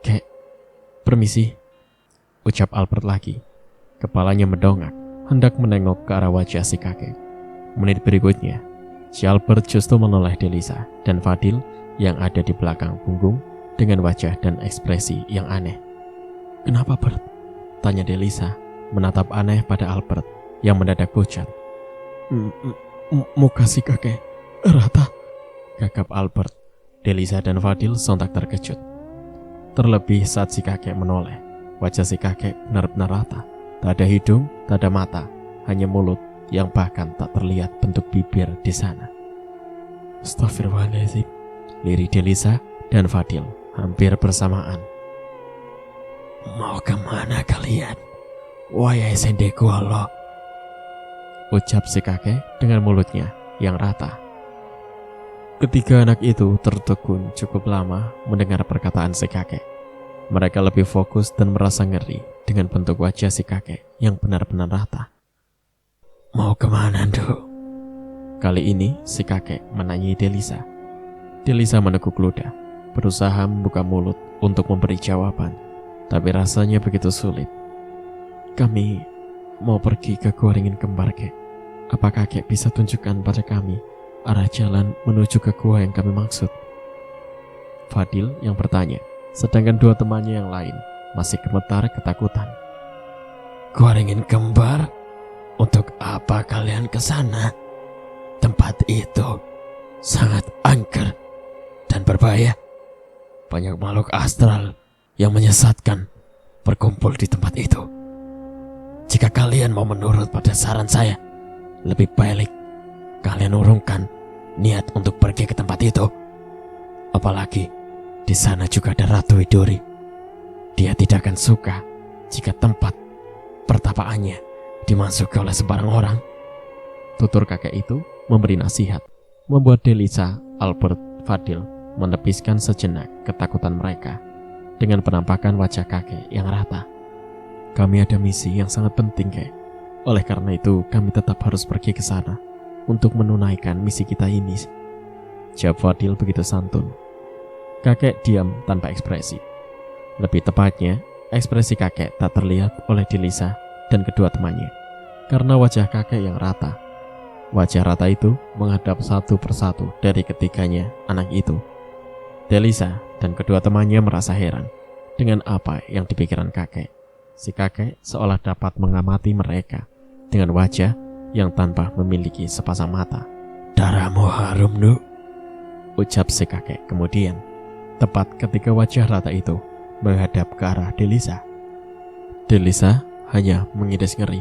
"Kek, permisi," ucap Albert lagi. Kepalanya mendongak, hendak menengok ke arah wajah si kakek. Menit berikutnya, si Albert justru menoleh Delisa dan Fadil yang ada di belakang punggung dengan wajah dan ekspresi yang aneh. "Kenapa, Bert?" tanya Delisa, menatap aneh pada Albert yang mendadak pucat. Muka si kakek rata," gagap Albert. Delisa dan Fadil sontak terkejut. Terlebih saat si kakek menoleh. Wajah si kakek benar-benar rata. Tak ada hidung, tak ada mata, hanya mulut yang bahkan tak terlihat bentuk bibir di sana. "Astagfirullahaladzim," lirik Delisa dan Fadil hampir bersamaan. "Mau kemana kalian? Wahai sendeku Allah," ucap si kakek dengan mulutnya yang rata. Ketiga anak itu tertegun cukup lama mendengar perkataan si kakek. Mereka lebih fokus dan merasa ngeri dengan bentuk wajah si kakek yang benar-benar rata. "Mau kemana, Nduk?" Kali ini si kakek menanyai Delisa. Delisa meneguk ludah, berusaha membuka mulut untuk memberi jawaban, tapi rasanya begitu sulit. "Kami mau pergi ke Gua Ringin Kembar, Kek. Apa kakek bisa tunjukkan pada kami arah jalan menuju ke gua yang kami maksud?" Fadil yang bertanya, sedangkan dua temannya yang lain masih gemetar ketakutan. "Gua Ringin Kembar? Untuk apa kalian ke sana? Tempat itu sangat angker dan berbahaya. Banyak makhluk astral yang menyesatkan berkumpul di tempat itu. Jika kalian mau menurut pada saran saya, lebih baik kalian urungkan niat untuk pergi ke tempat itu. Apalagi di sana juga ada Ratu Widuri. Dia tidak akan suka jika tempat pertapaannya dimasuki oleh sembarang orang." Tutur kakek itu memberi nasihat, membuat Delisa, Albert, Fadil menepiskan sejenak ketakutan mereka dengan penampakan wajah kakek yang rata. "Kami ada misi yang sangat penting, Kek. Oleh karena itu, kami tetap harus pergi ke sana untuk menunaikan misi kita ini," jawab Fadil begitu santun. Kakek diam tanpa ekspresi. Lebih tepatnya, ekspresi kakek tak terlihat oleh Delisa dan kedua temannya, karena wajah kakek yang rata. Wajah rata itu menghadap satu persatu dari ketiganya anak itu. Delisa dan kedua temannya merasa heran dengan apa yang dipikirkan kakek. Si kakek seolah dapat mengamati mereka dengan wajah yang tanpa memiliki sepasang mata. "Darahmu harum, Nduk," ucap si kakek kemudian, tepat ketika wajah rata itu menghadap ke arah Delisa. Delisa hanya mengides ngeri,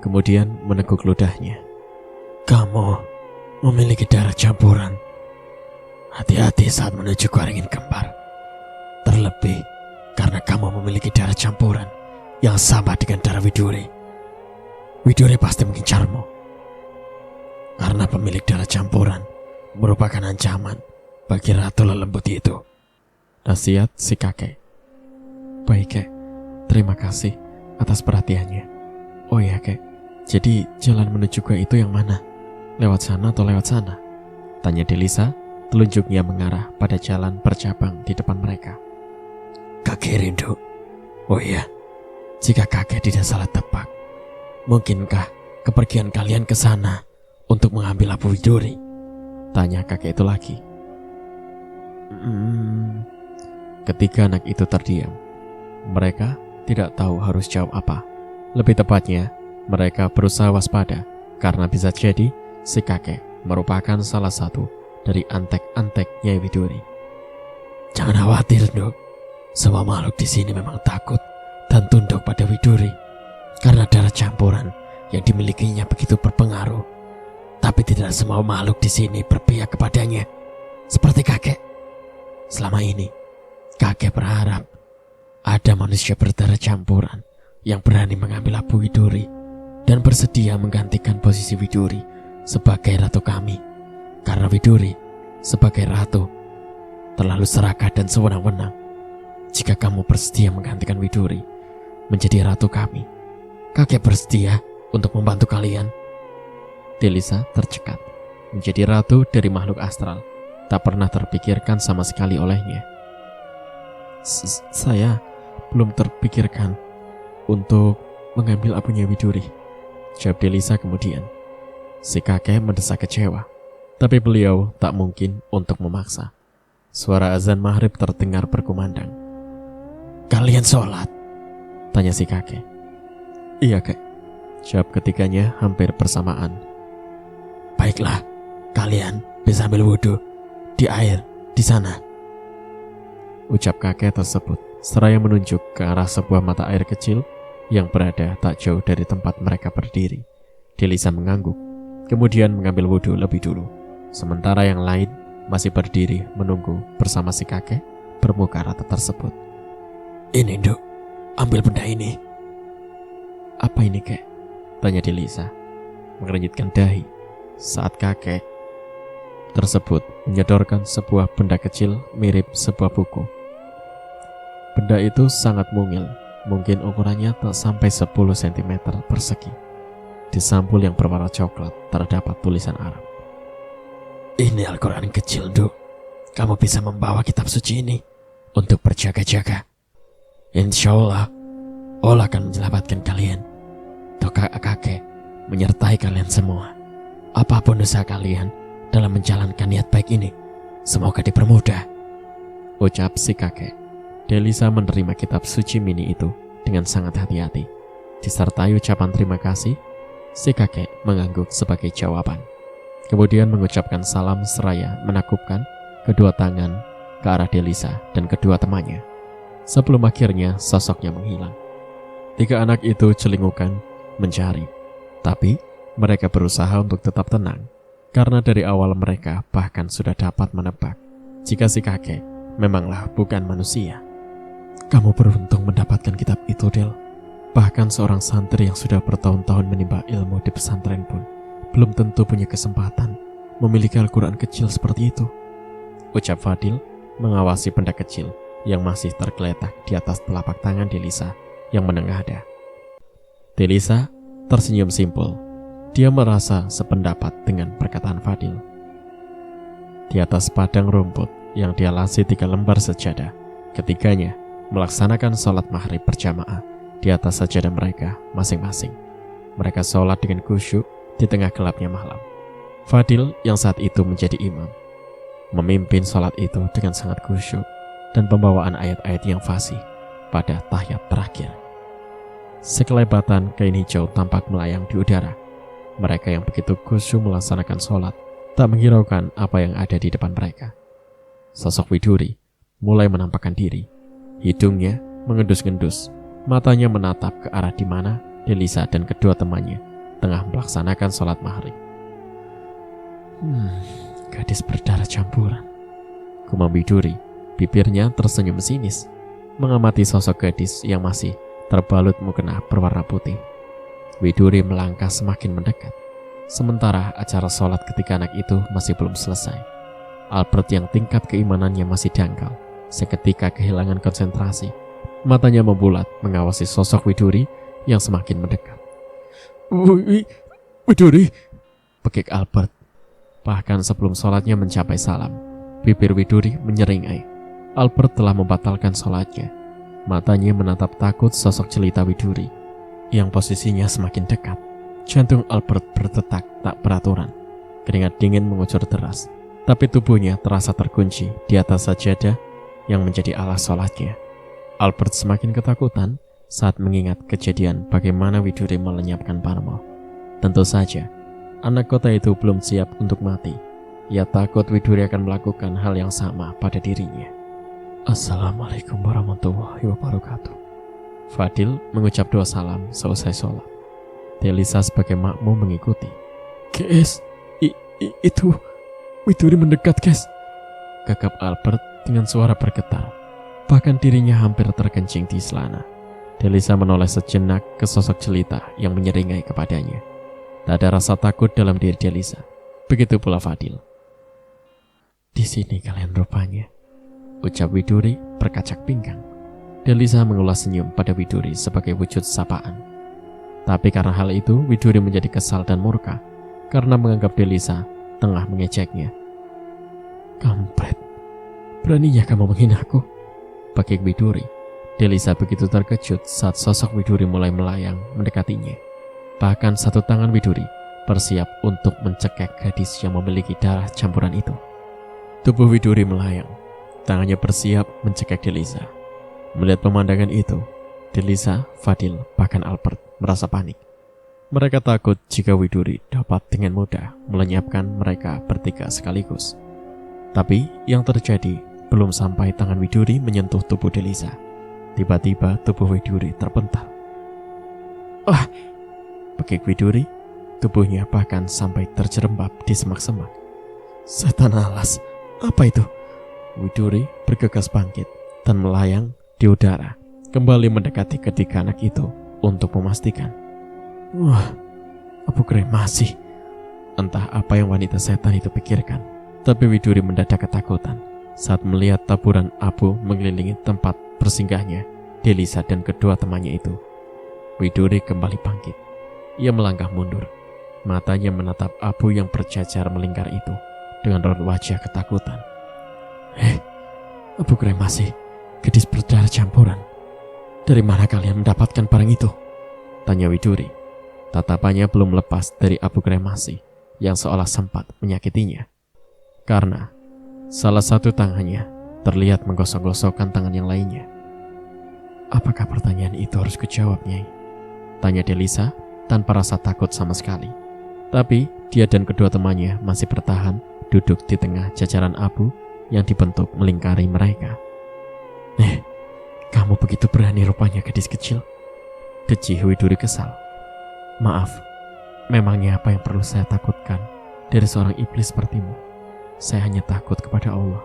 kemudian meneguk ludahnya. "Kamu memiliki darah campuran. Hati-hati saat menuju Gua Ringin Kembar. Terlebih karena kamu memiliki darah campuran yang sama dengan darah Widuri. Widuri pasti mengincarmu. Karena pemilik darah campuran merupakan ancaman bagi Ratu Lelembut itu." Nasihat si kakek. "Baik, Kek. Terima kasih atas perhatiannya. Oh ya, Kek. Jadi jalan menuju gua itu yang mana? Lewat sana atau lewat sana?" tanya Delisa, telunjuknya mengarah pada jalan bercabang di depan mereka. "Ke kiri, Nduk. Oh iya, jika kakek tidak salah tebak, mungkinkah kepergian kalian ke sana untuk mengambil apu Widuri?" tanya kakek itu lagi. Ketiga anak itu terdiam. Mereka tidak tahu harus jawab apa. Lebih tepatnya, mereka berusaha waspada karena bisa jadi si kakek merupakan salah satu dari antek-antek Nyai Widuri. "Jangan khawatir, Nduk. Semua makhluk di sini memang takut dan tunduk pada Widuri karena darah campuran yang dimilikinya begitu berpengaruh. Tapi tidak semua makhluk di sini berpihak kepadanya. Seperti kakek. Selama ini, kakek berharap ada manusia berdarah campuran yang berani mengambil Abu Widuri dan bersedia menggantikan posisi Widuri sebagai ratu kami. Karena Widuri sebagai ratu terlalu serakah dan sewenang-wenang. Jika kamu bersedia menggantikan Widuri menjadi ratu kami, kakek bersedia untuk membantu kalian. Delisa tercekat. Menjadi ratu dari makhluk astral tak pernah terpikirkan sama sekali olehnya. Saya belum terpikirkan untuk mengambil apunya Widuri, jawab Delisa kemudian. Si kakek mendesak kecewa, tapi beliau tak mungkin untuk memaksa. Suara azan maghrib terdengar berkumandang. Kalian sholat? Tanya si kakek. Iya kek, jawab ketiganya hampir bersamaan. Baiklah, kalian bisa ambil wudhu di air di sana, ucap kakek tersebut seraya menunjuk ke arah sebuah mata air kecil yang berada tak jauh dari tempat mereka berdiri. Delisa mengangguk, kemudian mengambil wudhu lebih dulu, sementara yang lain masih berdiri menunggu bersama si kakek bermuka rata tersebut. Ini Nduk, ambil benda ini. Apa ini kek? Tanya Delisa, mengernyitkan dahi saat kakek tersebut menyodorkan sebuah benda kecil mirip sebuah buku. Benda itu sangat mungil, mungkin ukurannya tak sampai 10 cm persegi. Di sampul yang berwarna coklat terdapat tulisan Arab. Ini Al-Quran kecil, Nduk. Kamu bisa membawa kitab suci ini untuk berjaga-jaga. Insya Allah akan menyelamatkan kalian. Doa kakek menyertai kalian semua. Apapun dosa kalian dalam menjalankan niat baik ini, semoga dipermudah, ucap si kakek. Delisa menerima kitab suci mini itu dengan sangat hati-hati. Disertai ucapan terima kasih, si kakek mengangguk sebagai jawaban. Kemudian mengucapkan salam seraya menakupkan kedua tangan ke arah Delisa dan kedua temannya. Sebelum akhirnya sosoknya menghilang. 3 anak itu celingukan mencari, tapi mereka berusaha untuk tetap tenang, karena dari awal mereka bahkan sudah dapat menebak jika si kakek memanglah bukan manusia. Kamu beruntung mendapatkan kitab itu, Del. Bahkan seorang santri yang sudah bertahun-tahun menimba ilmu di pesantren pun belum tentu punya kesempatan memiliki Al-Quran kecil seperti itu, ucap Fadil mengawasi benda kecil yang masih tergeletak di atas telapak tangan Delisa yang menengadah. Delisa tersenyum simpul. Dia merasa sependapat dengan perkataan Fadil. Di atas padang rumput yang dialasi 3 lembar sejadah, ketiganya melaksanakan sholat maghrib berjamaah di atas sajadah mereka masing-masing. Mereka sholat dengan khusyuk di tengah gelapnya malam. Fadil yang saat itu menjadi imam memimpin sholat itu dengan sangat khusyuk dan pembawaan ayat-ayat yang fasih pada tahiyat terakhir. Sekelebatan kain hijau tampak melayang di udara. Mereka yang begitu khusyuk melaksanakan sholat tak menghiraukan apa yang ada di depan mereka. Sosok Widuri mulai menampakkan diri. Hidungnya mengendus-ngendus, matanya menatap ke arah di mana Delisa dan kedua temannya tengah melaksanakan sholat maghrib. Gadis berdarah campuran, gumam Widuri. Bibirnya tersenyum sinis mengamati sosok gadis yang masih terbalut mukena berwarna putih. Widuri melangkah semakin mendekat. Sementara acara sholat ketiga anak itu masih belum selesai. Albert yang tingkat keimanannya masih dangkal seketika kehilangan konsentrasi. Matanya membulat mengawasi sosok Widuri yang semakin mendekat. Widuri, pekik Albert. Bahkan sebelum sholatnya mencapai salam, bibir Widuri menyeringai. Albert telah membatalkan sholatnya. Matanya menatap takut sosok jelita Widuri yang posisinya semakin dekat. Jantung Albert berdetak tak beraturan. Keringat dingin mengucur deras, tapi tubuhnya terasa terkunci di atas sajadah yang menjadi alas sholatnya. Albert semakin ketakutan saat mengingat kejadian bagaimana Widuri melenyapkan Parmo. Tentu saja, anak kota itu belum siap untuk mati. Ia takut Widuri akan melakukan hal yang sama pada dirinya. Assalamualaikum warahmatullahi wabarakatuh. Fadil mengucap 2 salam seusai sholat. Delisa sebagai makmum mengikuti. Guys, itu Widuri mendekat, guys. Gagap Albert dengan suara bergetar. Bahkan dirinya hampir terkencing di celana. Delisa menoleh sejenak ke sosok jelita yang menyeringai kepadanya. Tak ada rasa takut dalam diri Delisa. Begitu pula Fadil. Di sini kalian rupanya, ucap Widuri berkacak pinggang. Delisa mengulas senyum pada Widuri sebagai wujud sapaan. Tapi karena hal itu, Widuri menjadi kesal dan murka karena menganggap Delisa tengah mengejeknya. Kampret, beraninya kamu menghinaku, bagi Widuri. Delisa begitu terkejut saat sosok Widuri mulai melayang mendekatinya. Bahkan satu tangan Widuri bersiap untuk mencekek gadis yang memiliki darah campuran itu. Tubuh Widuri melayang, tangannya bersiap mencekek Delisa. Melihat pemandangan itu, Delisa, Fadil, bahkan Albert merasa panik. Mereka takut jika Widuri dapat dengan mudah melenyapkan mereka bertiga sekaligus. Tapi yang terjadi, belum sampai tangan Widuri menyentuh tubuh Delisa, tiba-tiba tubuh Widuri terpental. Wah, bekik Widuri, tubuhnya bahkan sampai terjerembab di semak-semak. Setan alas, apa itu? Widuri bergegas bangkit dan melayang di udara, kembali mendekati ketiga anak itu untuk memastikan. Wah, Abu kremasi. Entah apa yang wanita setan itu pikirkan, tapi Widuri mendadak ketakutan saat melihat taburan abu mengelilingi tempat bersinggahnya Delisa dan kedua temannya itu. Widuri kembali bangkit. Ia melangkah mundur, matanya menatap abu yang berjajar melingkar itu dengan raut wajah ketakutan. Abu kremasi, gadis berdarah campuran. Dari mana kalian mendapatkan barang itu? Tanya Widuri. Tatapannya belum lepas dari abu kremasi yang seolah sempat menyakitinya. Karena salah satu tangannya terlihat menggosok-gosokkan tangan yang lainnya. Apakah pertanyaan itu harus kujawab, Nyai? Tanya Delisa tanpa rasa takut sama sekali. Tapi dia dan kedua temannya masih bertahan duduk di tengah jajaran abu yang dibentuk melingkari mereka. Kamu begitu berani rupanya, gadis kecil. Dejih Widuri kesal. Maaf, memangnya apa yang perlu saya takutkan dari seorang iblis sepertimu? Saya hanya takut kepada Allah,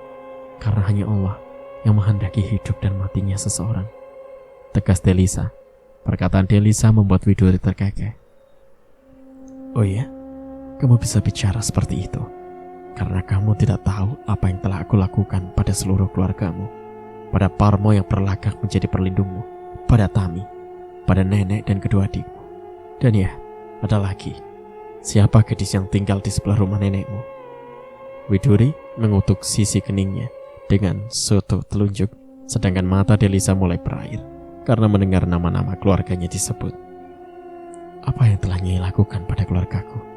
karena hanya Allah yang menghendaki hidup dan matinya seseorang. Tegas Delisa. Perkataan Delisa membuat Widuri terkekeh. Oh iya, kamu bisa bicara seperti itu karena kamu tidak tahu apa yang telah aku lakukan pada seluruh keluargamu, pada Parmo yang berlagak menjadi perlindungmu, pada Tami, pada nenek dan kedua adikmu. Dan ya, ada lagi. Siapa gadis yang tinggal di sebelah rumah nenekmu? Widuri mengutuk sisi keningnya dengan suatu telunjuk, sedangkan mata Delisa mulai berair karena mendengar nama-nama keluarganya disebut. Apa yang telah Nyai lakukan pada keluargaku?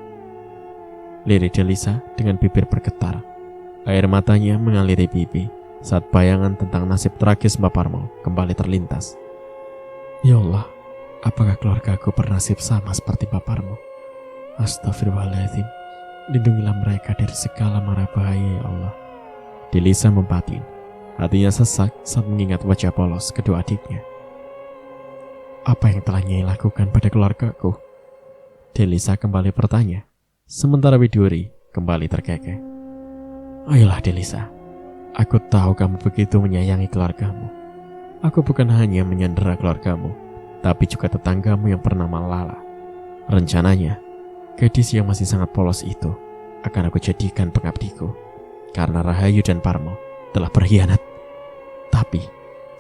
Lirik Delisa dengan bibir bergetar. Air matanya mengaliri pipi saat bayangan tentang nasib tragis Mbak Parmo kembali terlintas. Ya Allah, apakah keluargaku bernasib sama seperti Mbak Parmo? Astagfirullahaladzim, lindungilah mereka dari segala mara bahaya, ya Allah. Delisa membatin. Hatinya sesak saat mengingat wajah polos kedua adiknya. Apa yang telah Nyai lakukan pada keluargaku? Delisa kembali bertanya, sementara Widuri kembali terkekeh. Ayolah Delisa, aku tahu kamu begitu menyayangi keluargamu. Aku bukan hanya menyandera keluargamu, tapi juga tetanggamu yang bernama Lala. Rencananya, gadis yang masih sangat polos itu akan aku jadikan pengabdiku, karena Rahayu dan Parmo telah berkhianat. Tapi,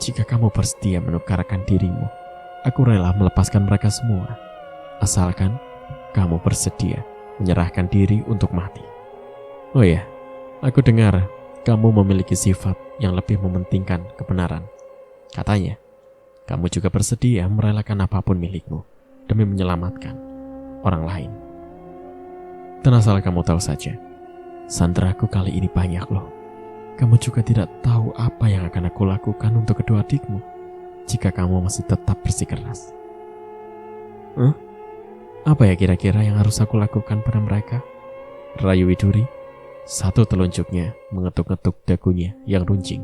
jika kamu bersedia menukarkan dirimu, aku rela melepaskan mereka semua. Asalkan kamu bersedia menyerahkan diri untuk mati. Oh ya, aku dengar kamu memiliki sifat yang lebih mementingkan kebenaran. Katanya, kamu juga bersedia merelakan apapun milikmu demi menyelamatkan orang lain. Dan asal kamu tahu saja, sandraku kali ini banyak loh. Kamu juga tidak tahu apa yang akan aku lakukan untuk kedua adikmu jika kamu masih tetap bersikeras. Apa ya kira-kira yang harus aku lakukan pada mereka? Rayu Widuri. Satu telunjuknya mengetuk-ngetuk dagunya yang runcing.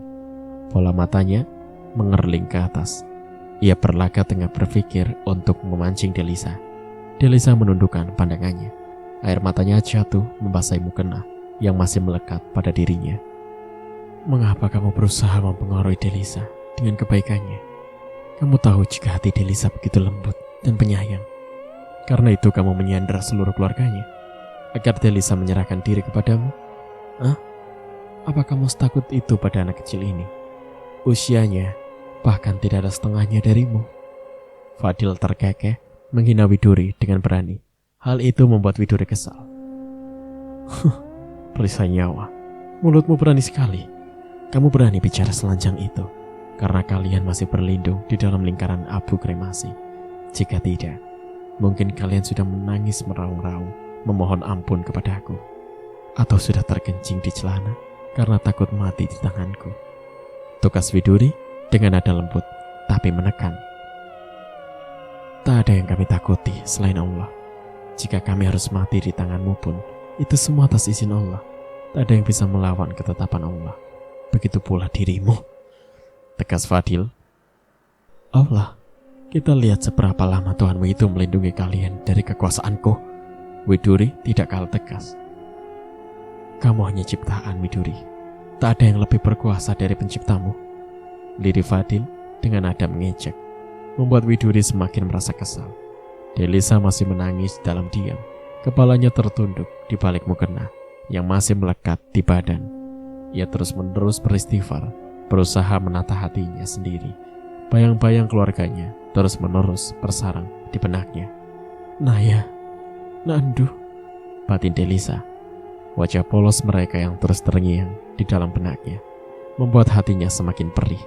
Bola matanya mengerling ke atas. Ia berlagak tengah berpikir untuk memancing Delisa. Delisa menundukkan pandangannya. Air matanya jatuh membasahi mukena yang masih melekat pada dirinya. Mengapa kamu berusaha mempengaruhi Delisa dengan kebaikannya? Kamu tahu jika hati Delisa begitu lembut dan penyayang. Karena itu kamu menyandera seluruh keluarganya agar Delisa menyerahkan diri kepadamu? Apa kamu setakut itu pada anak kecil ini? Usianya bahkan tidak ada setengahnya darimu. Fadil terkekeh menghina Widuri dengan berani. Hal itu membuat Widuri kesal. Perisai nyawa, mulutmu berani sekali. Kamu berani bicara selanjang itu karena kalian masih berlindung di dalam lingkaran abu kremasi. Jika tidak, mungkin kalian sudah menangis meraung-raung memohon ampun kepadaku, atau sudah terkencing di celana karena takut mati di tanganku. Tukas Widuri dengan nada lembut tapi menekan. Tak ada yang kami takuti selain Allah. Jika kami harus mati di tanganmu pun, itu semua atas izin Allah. Tak ada yang bisa melawan ketetapan Allah. Begitu pula dirimu. Tegas Fadil. Allah, kita lihat seberapa lama Tuhanmu itu melindungi kalian dari kekuasaanku. Widuri tidak kalah tegas. Kamu hanya ciptaan, Widuri. Tak ada yang lebih berkuasa dari penciptamu. Lirik Fadil dengan nada mengejek membuat Widuri semakin merasa kesal. Delisa masih menangis dalam diam. Kepalanya tertunduk di balik mukena yang masih melekat di badan. Ia terus-menerus beristighfar, berusaha menata hatinya sendiri. Bayang-bayang keluarganya terus-menerus bersarang di benaknya. Naya, Nandu, batin Delisa. Wajah polos mereka yang terus terngiang di dalam benaknya membuat hatinya semakin perih.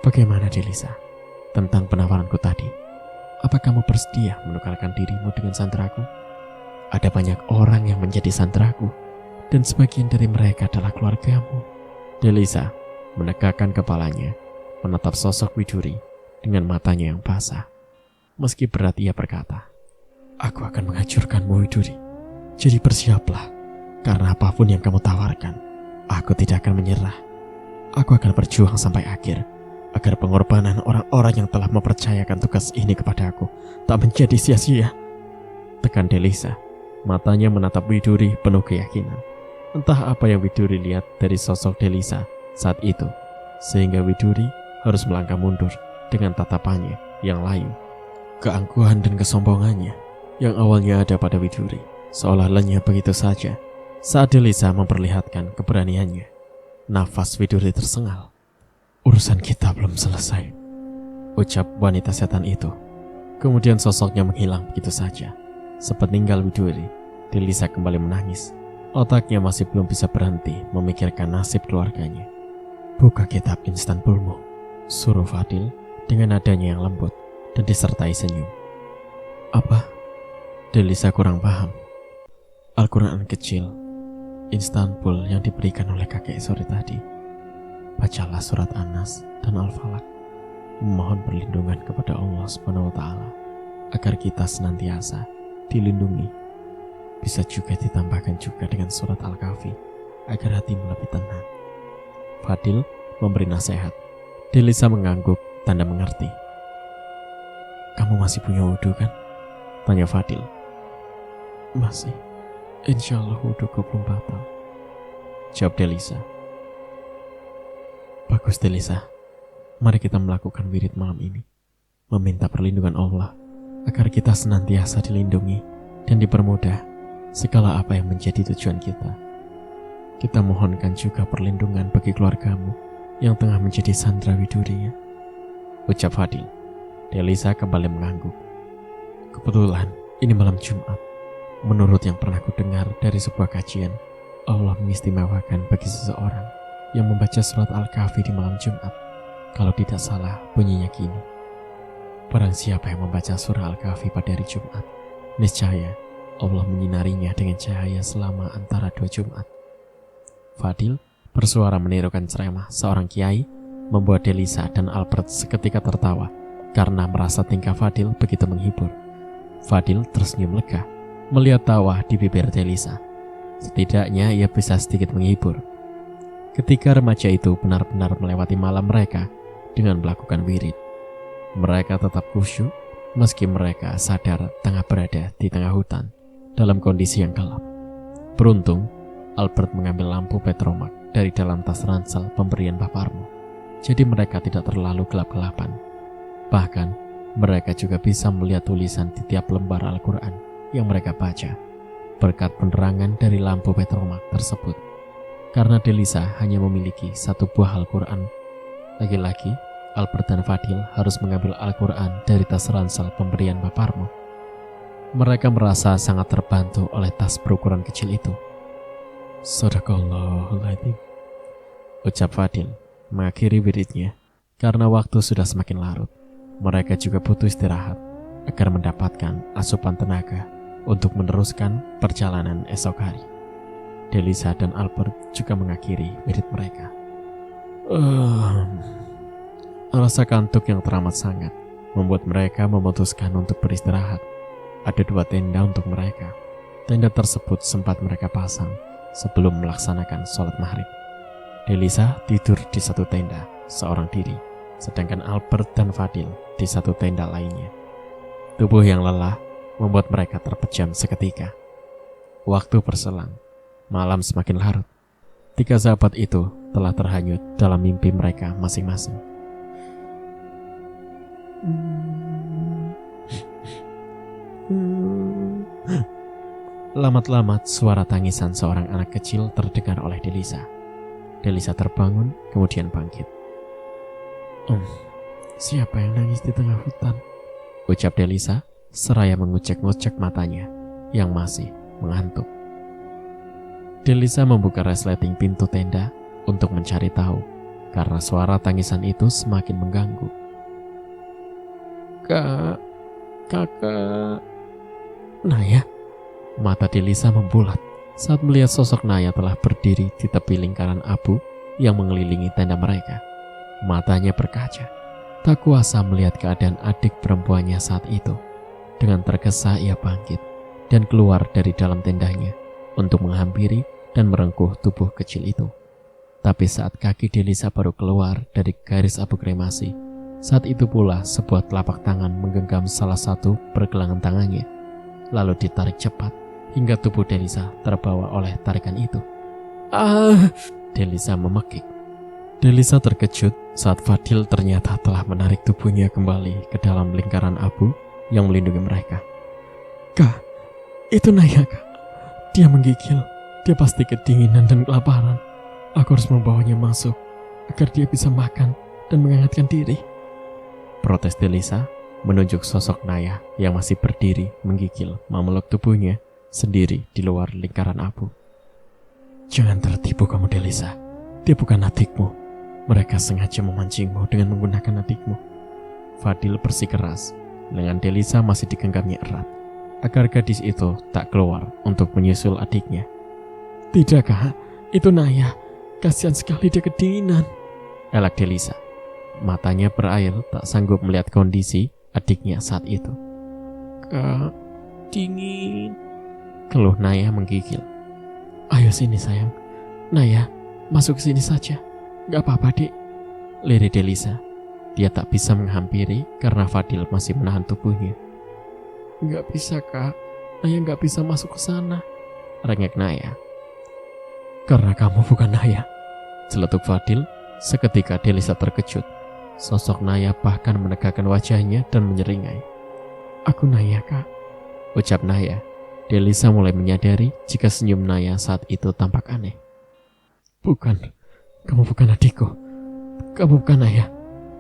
Bagaimana Delisa? Tentang penawaranku tadi, apa kamu bersedia menukarkan dirimu dengan sandraku? Ada banyak orang yang menjadi sandraku, dan sebagian dari mereka adalah keluargamu. Delisa menegakkan kepalanya, menatap sosok Widuri dengan matanya yang basah. Meski berat ia berkata, aku akan menghancurkanmu Widuri. Jadi bersiaplah, karena apapun yang kamu tawarkan, aku tidak akan menyerah. Aku akan berjuang sampai akhir, agar pengorbanan orang-orang yang telah mempercayakan tugas ini kepadaku tak menjadi sia-sia. Tekan Delisa, matanya menatap Widuri penuh keyakinan. Entah apa yang Widuri lihat dari sosok Delisa saat itu, sehingga Widuri harus melangkah mundur dengan tatapannya yang layu. Keangkuhan dan kesombongannya yang awalnya ada pada Widuri seolah lenyap begitu saja saat Delisa memperlihatkan keberaniannya. Nafas Widuri tersengal. Urusan kita belum selesai, ucap wanita setan itu. Kemudian sosoknya menghilang begitu saja. Sepeninggal Widuri, Delisa kembali menangis. Otaknya masih belum bisa berhenti memikirkan nasib keluarganya. Buka kitab Istanbulmu, suruh Fadil dengan nadanya yang lembut dan disertai senyum. Apa? Delisa kurang paham. Al-Quran kecil Istanbul yang diberikan oleh kakek sore tadi. Bacalah surat An-Nas dan Al-Falaq. Memohon perlindungan kepada Allah SWT agar kita senantiasa dilindungi. Bisa juga ditambahkan juga dengan surat Al-Kahfi agar hatimu lebih tenang. Fadil memberi nasihat. Delisa mengangguk tanda mengerti. Kamu masih punya wudhu kan? Tanya Fadil. Masih. Insya Allah wudhuku belum batal, jawab Delisa. Bagus Delisa, mari kita melakukan wirid malam ini, meminta perlindungan Allah agar kita senantiasa dilindungi dan dipermudah segala apa yang menjadi tujuan kita. Kita mohonkan juga perlindungan bagi keluargamu yang tengah menjadi sandra Widuri, ya, ucap Fadil. Delisa kembali mengangguk. Kebetulan ini malam Jumat. Menurut yang pernah ku dengar dari sebuah kajian, Allah mengistimewakan bagi seseorang yang membaca surat Al-Kahfi di malam Jumat. Kalau tidak salah bunyinya gini. Barang siapa yang membaca surah Al-Kahfi pada hari Jumat, niscaya Allah menyinarinya dengan cahaya selama antara 2 Jumat. Fadil bersuara menirukan ceramah seorang kiai, membuat Delisa dan Albert seketika tertawa karena merasa tingkah Fadil begitu menghibur. Fadil tersenyum lega melihat tawa di bibir Delisa. Setidaknya ia bisa sedikit menghibur. Ketika remaja itu benar-benar melewati malam mereka dengan melakukan wirid, mereka tetap khusyuk meski mereka sadar tengah berada di tengah hutan dalam kondisi yang gelap. Beruntung, Albert mengambil lampu petromak dari dalam tas ransel pemberian Pak Parmo. Jadi mereka tidak terlalu gelap-gelapan. Bahkan, mereka juga bisa melihat tulisan di tiap lembar Al-Quran yang mereka baca berkat penerangan dari lampu petromak tersebut. Karena Delisa hanya memiliki satu buah Al-Quran, lagi-lagi Albert dan Fadil harus mengambil Al-Quran dari tas ransel pemberian Pak Parmo. Mereka merasa sangat terbantu oleh tas berukuran kecil itu. Sadaqallahul-Adzim, ucap Fadil mengakhiri wiridnya. Karena waktu sudah semakin larut, mereka juga butuh istirahat agar mendapatkan asupan tenaga untuk meneruskan perjalanan esok hari. Delisa dan Albert juga mengakhiri wirid mereka. Rasa kantuk yang teramat sangat membuat mereka memutuskan untuk beristirahat. Ada 2 tenda untuk mereka. Tenda tersebut sempat mereka pasang sebelum melaksanakan sholat maghrib. Delisa tidur di satu tenda seorang diri, sedangkan Albert dan Fadil di satu tenda lainnya. Tubuh yang lelah membuat mereka terpejam seketika. Waktu berselang, malam semakin larut. 3 sahabat itu telah terhanyut dalam mimpi mereka masing-masing. Lamat-lamat suara tangisan seorang anak kecil terdengar oleh Delisa. Delisa terbangun, kemudian bangkit. Siapa yang nangis di tengah hutan? Ucap Delisa seraya mengucek-ngucek matanya yang masih mengantuk. Delisa membuka resleting pintu tenda untuk mencari tahu, karena suara tangisan itu semakin mengganggu. Kakak, Naya. Mata Delisa membulat saat melihat sosok Naya telah berdiri di tepi lingkaran abu yang mengelilingi tenda mereka. Matanya berkaca, tak kuasa melihat keadaan adik perempuannya saat itu. Dengan tergesa ia bangkit dan keluar dari dalam tendanya untuk menghampiri dan merengkuh tubuh kecil itu. Tapi saat kaki Delisa baru keluar dari garis abu kremasi, saat itu pula sebuah telapak tangan menggenggam salah satu pergelangan tangannya, lalu ditarik cepat hingga tubuh Delisa terbawa oleh tarikan itu. Delisa memekik. Delisa terkejut saat Fadil ternyata telah menarik tubuhnya kembali ke dalam lingkaran abu yang melindungi mereka. Kak, itu Naya, Kak. Dia menggigil. Dia pasti kedinginan dan kelaparan. Aku harus membawanya masuk agar dia bisa makan dan menghangatkan diri. Protes Delisa menunjuk sosok Naya yang masih berdiri menggigil memeluk tubuhnya sendiri di luar lingkaran abu. Jangan tertipu kamu, Delisa. Dia bukan adikmu. Mereka sengaja memancingmu dengan menggunakan adikmu. Fadil bersikeras. Lengan Delisa masih digenggamnya erat agar gadis itu tak keluar untuk menyusul adiknya. Tidak, Kak. Itu Naya. Kasihan sekali dia kedinginan. Elak Delisa. Matanya berair tak sanggup melihat kondisi adiknya saat itu. Kak, dingin. Keluh Naya menggigil. Ayo sini sayang. Naya, masuk ke sini saja. Gak apa-apa, Dik. Lirik Delisa. Dia tak bisa menghampiri karena Fadil masih menahan tubuhnya. Gak bisa, Kak. Naya gak bisa masuk ke sana. Rengek Naya. Karena kamu bukan Naya. Celetuk Fadil. Seketika Delisa terkejut. Sosok Naya bahkan menegakkan wajahnya dan menyeringai. Aku Naya, Kak. Ucap Naya. Delisa mulai menyadari jika senyum Naya saat itu tampak aneh. Bukan, kamu bukan adikku. Kamu bukan Naya.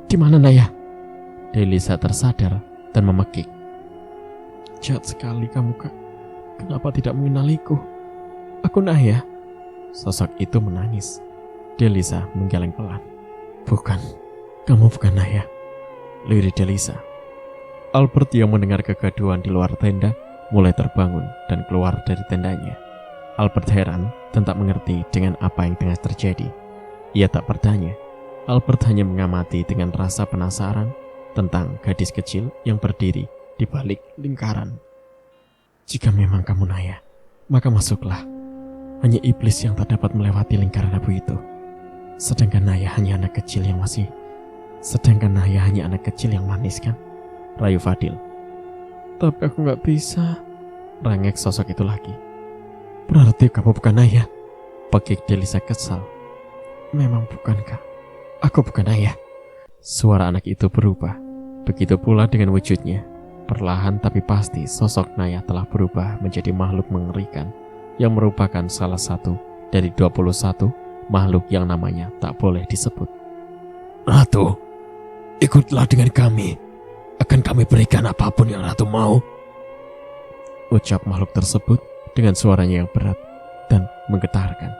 Di mana Naya? Delisa tersadar dan memekik. Jahat sekali kamu, Kak. Kenapa tidak mengenaliku? Aku Naya. Sosok itu menangis. Delisa menggeleng pelan. Bukan, kamu bukan Naya. Lirik Delisa. Albert yang mendengar kegaduhan di luar tenda mulai terbangun dan keluar dari tendanya. Albert heran dan tak mengerti dengan apa yang tengah terjadi. Ia tak bertanya. Albert hanya mengamati dengan rasa penasaran tentang gadis kecil yang berdiri di balik lingkaran. Jika memang kamu Naya, maka masuklah. Hanya iblis yang tak dapat melewati lingkaran abu itu. Sedangkan Naya hanya anak kecil yang manis, kan? Rayu Fadil. Tapi aku gak bisa. Rengek sosok itu lagi. Berarti kamu bukan ayah? Pekik Delisa kesal. Memang bukan, Kak. Aku bukan ayah. Suara anak itu berubah. Begitu pula dengan wujudnya. Perlahan tapi pasti sosok Naya telah berubah menjadi makhluk mengerikan yang merupakan salah satu dari 21 makhluk yang namanya tak boleh disebut. Ratu, ikutlah dengan kami. Akan kami berikan apapun yang Ratu mau. Ucap makhluk tersebut dengan suaranya yang berat dan menggetarkan.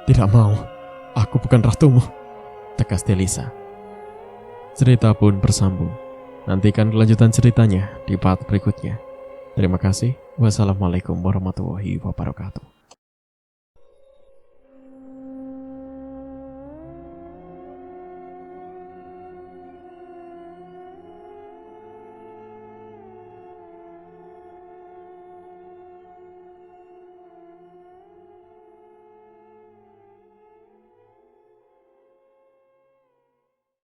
Tidak mau, aku bukan ratumu, tegas Delisa. Cerita pun bersambung. Nantikan kelanjutan ceritanya di part berikutnya. Terima kasih. Wassalamualaikum warahmatullahi wabarakatuh.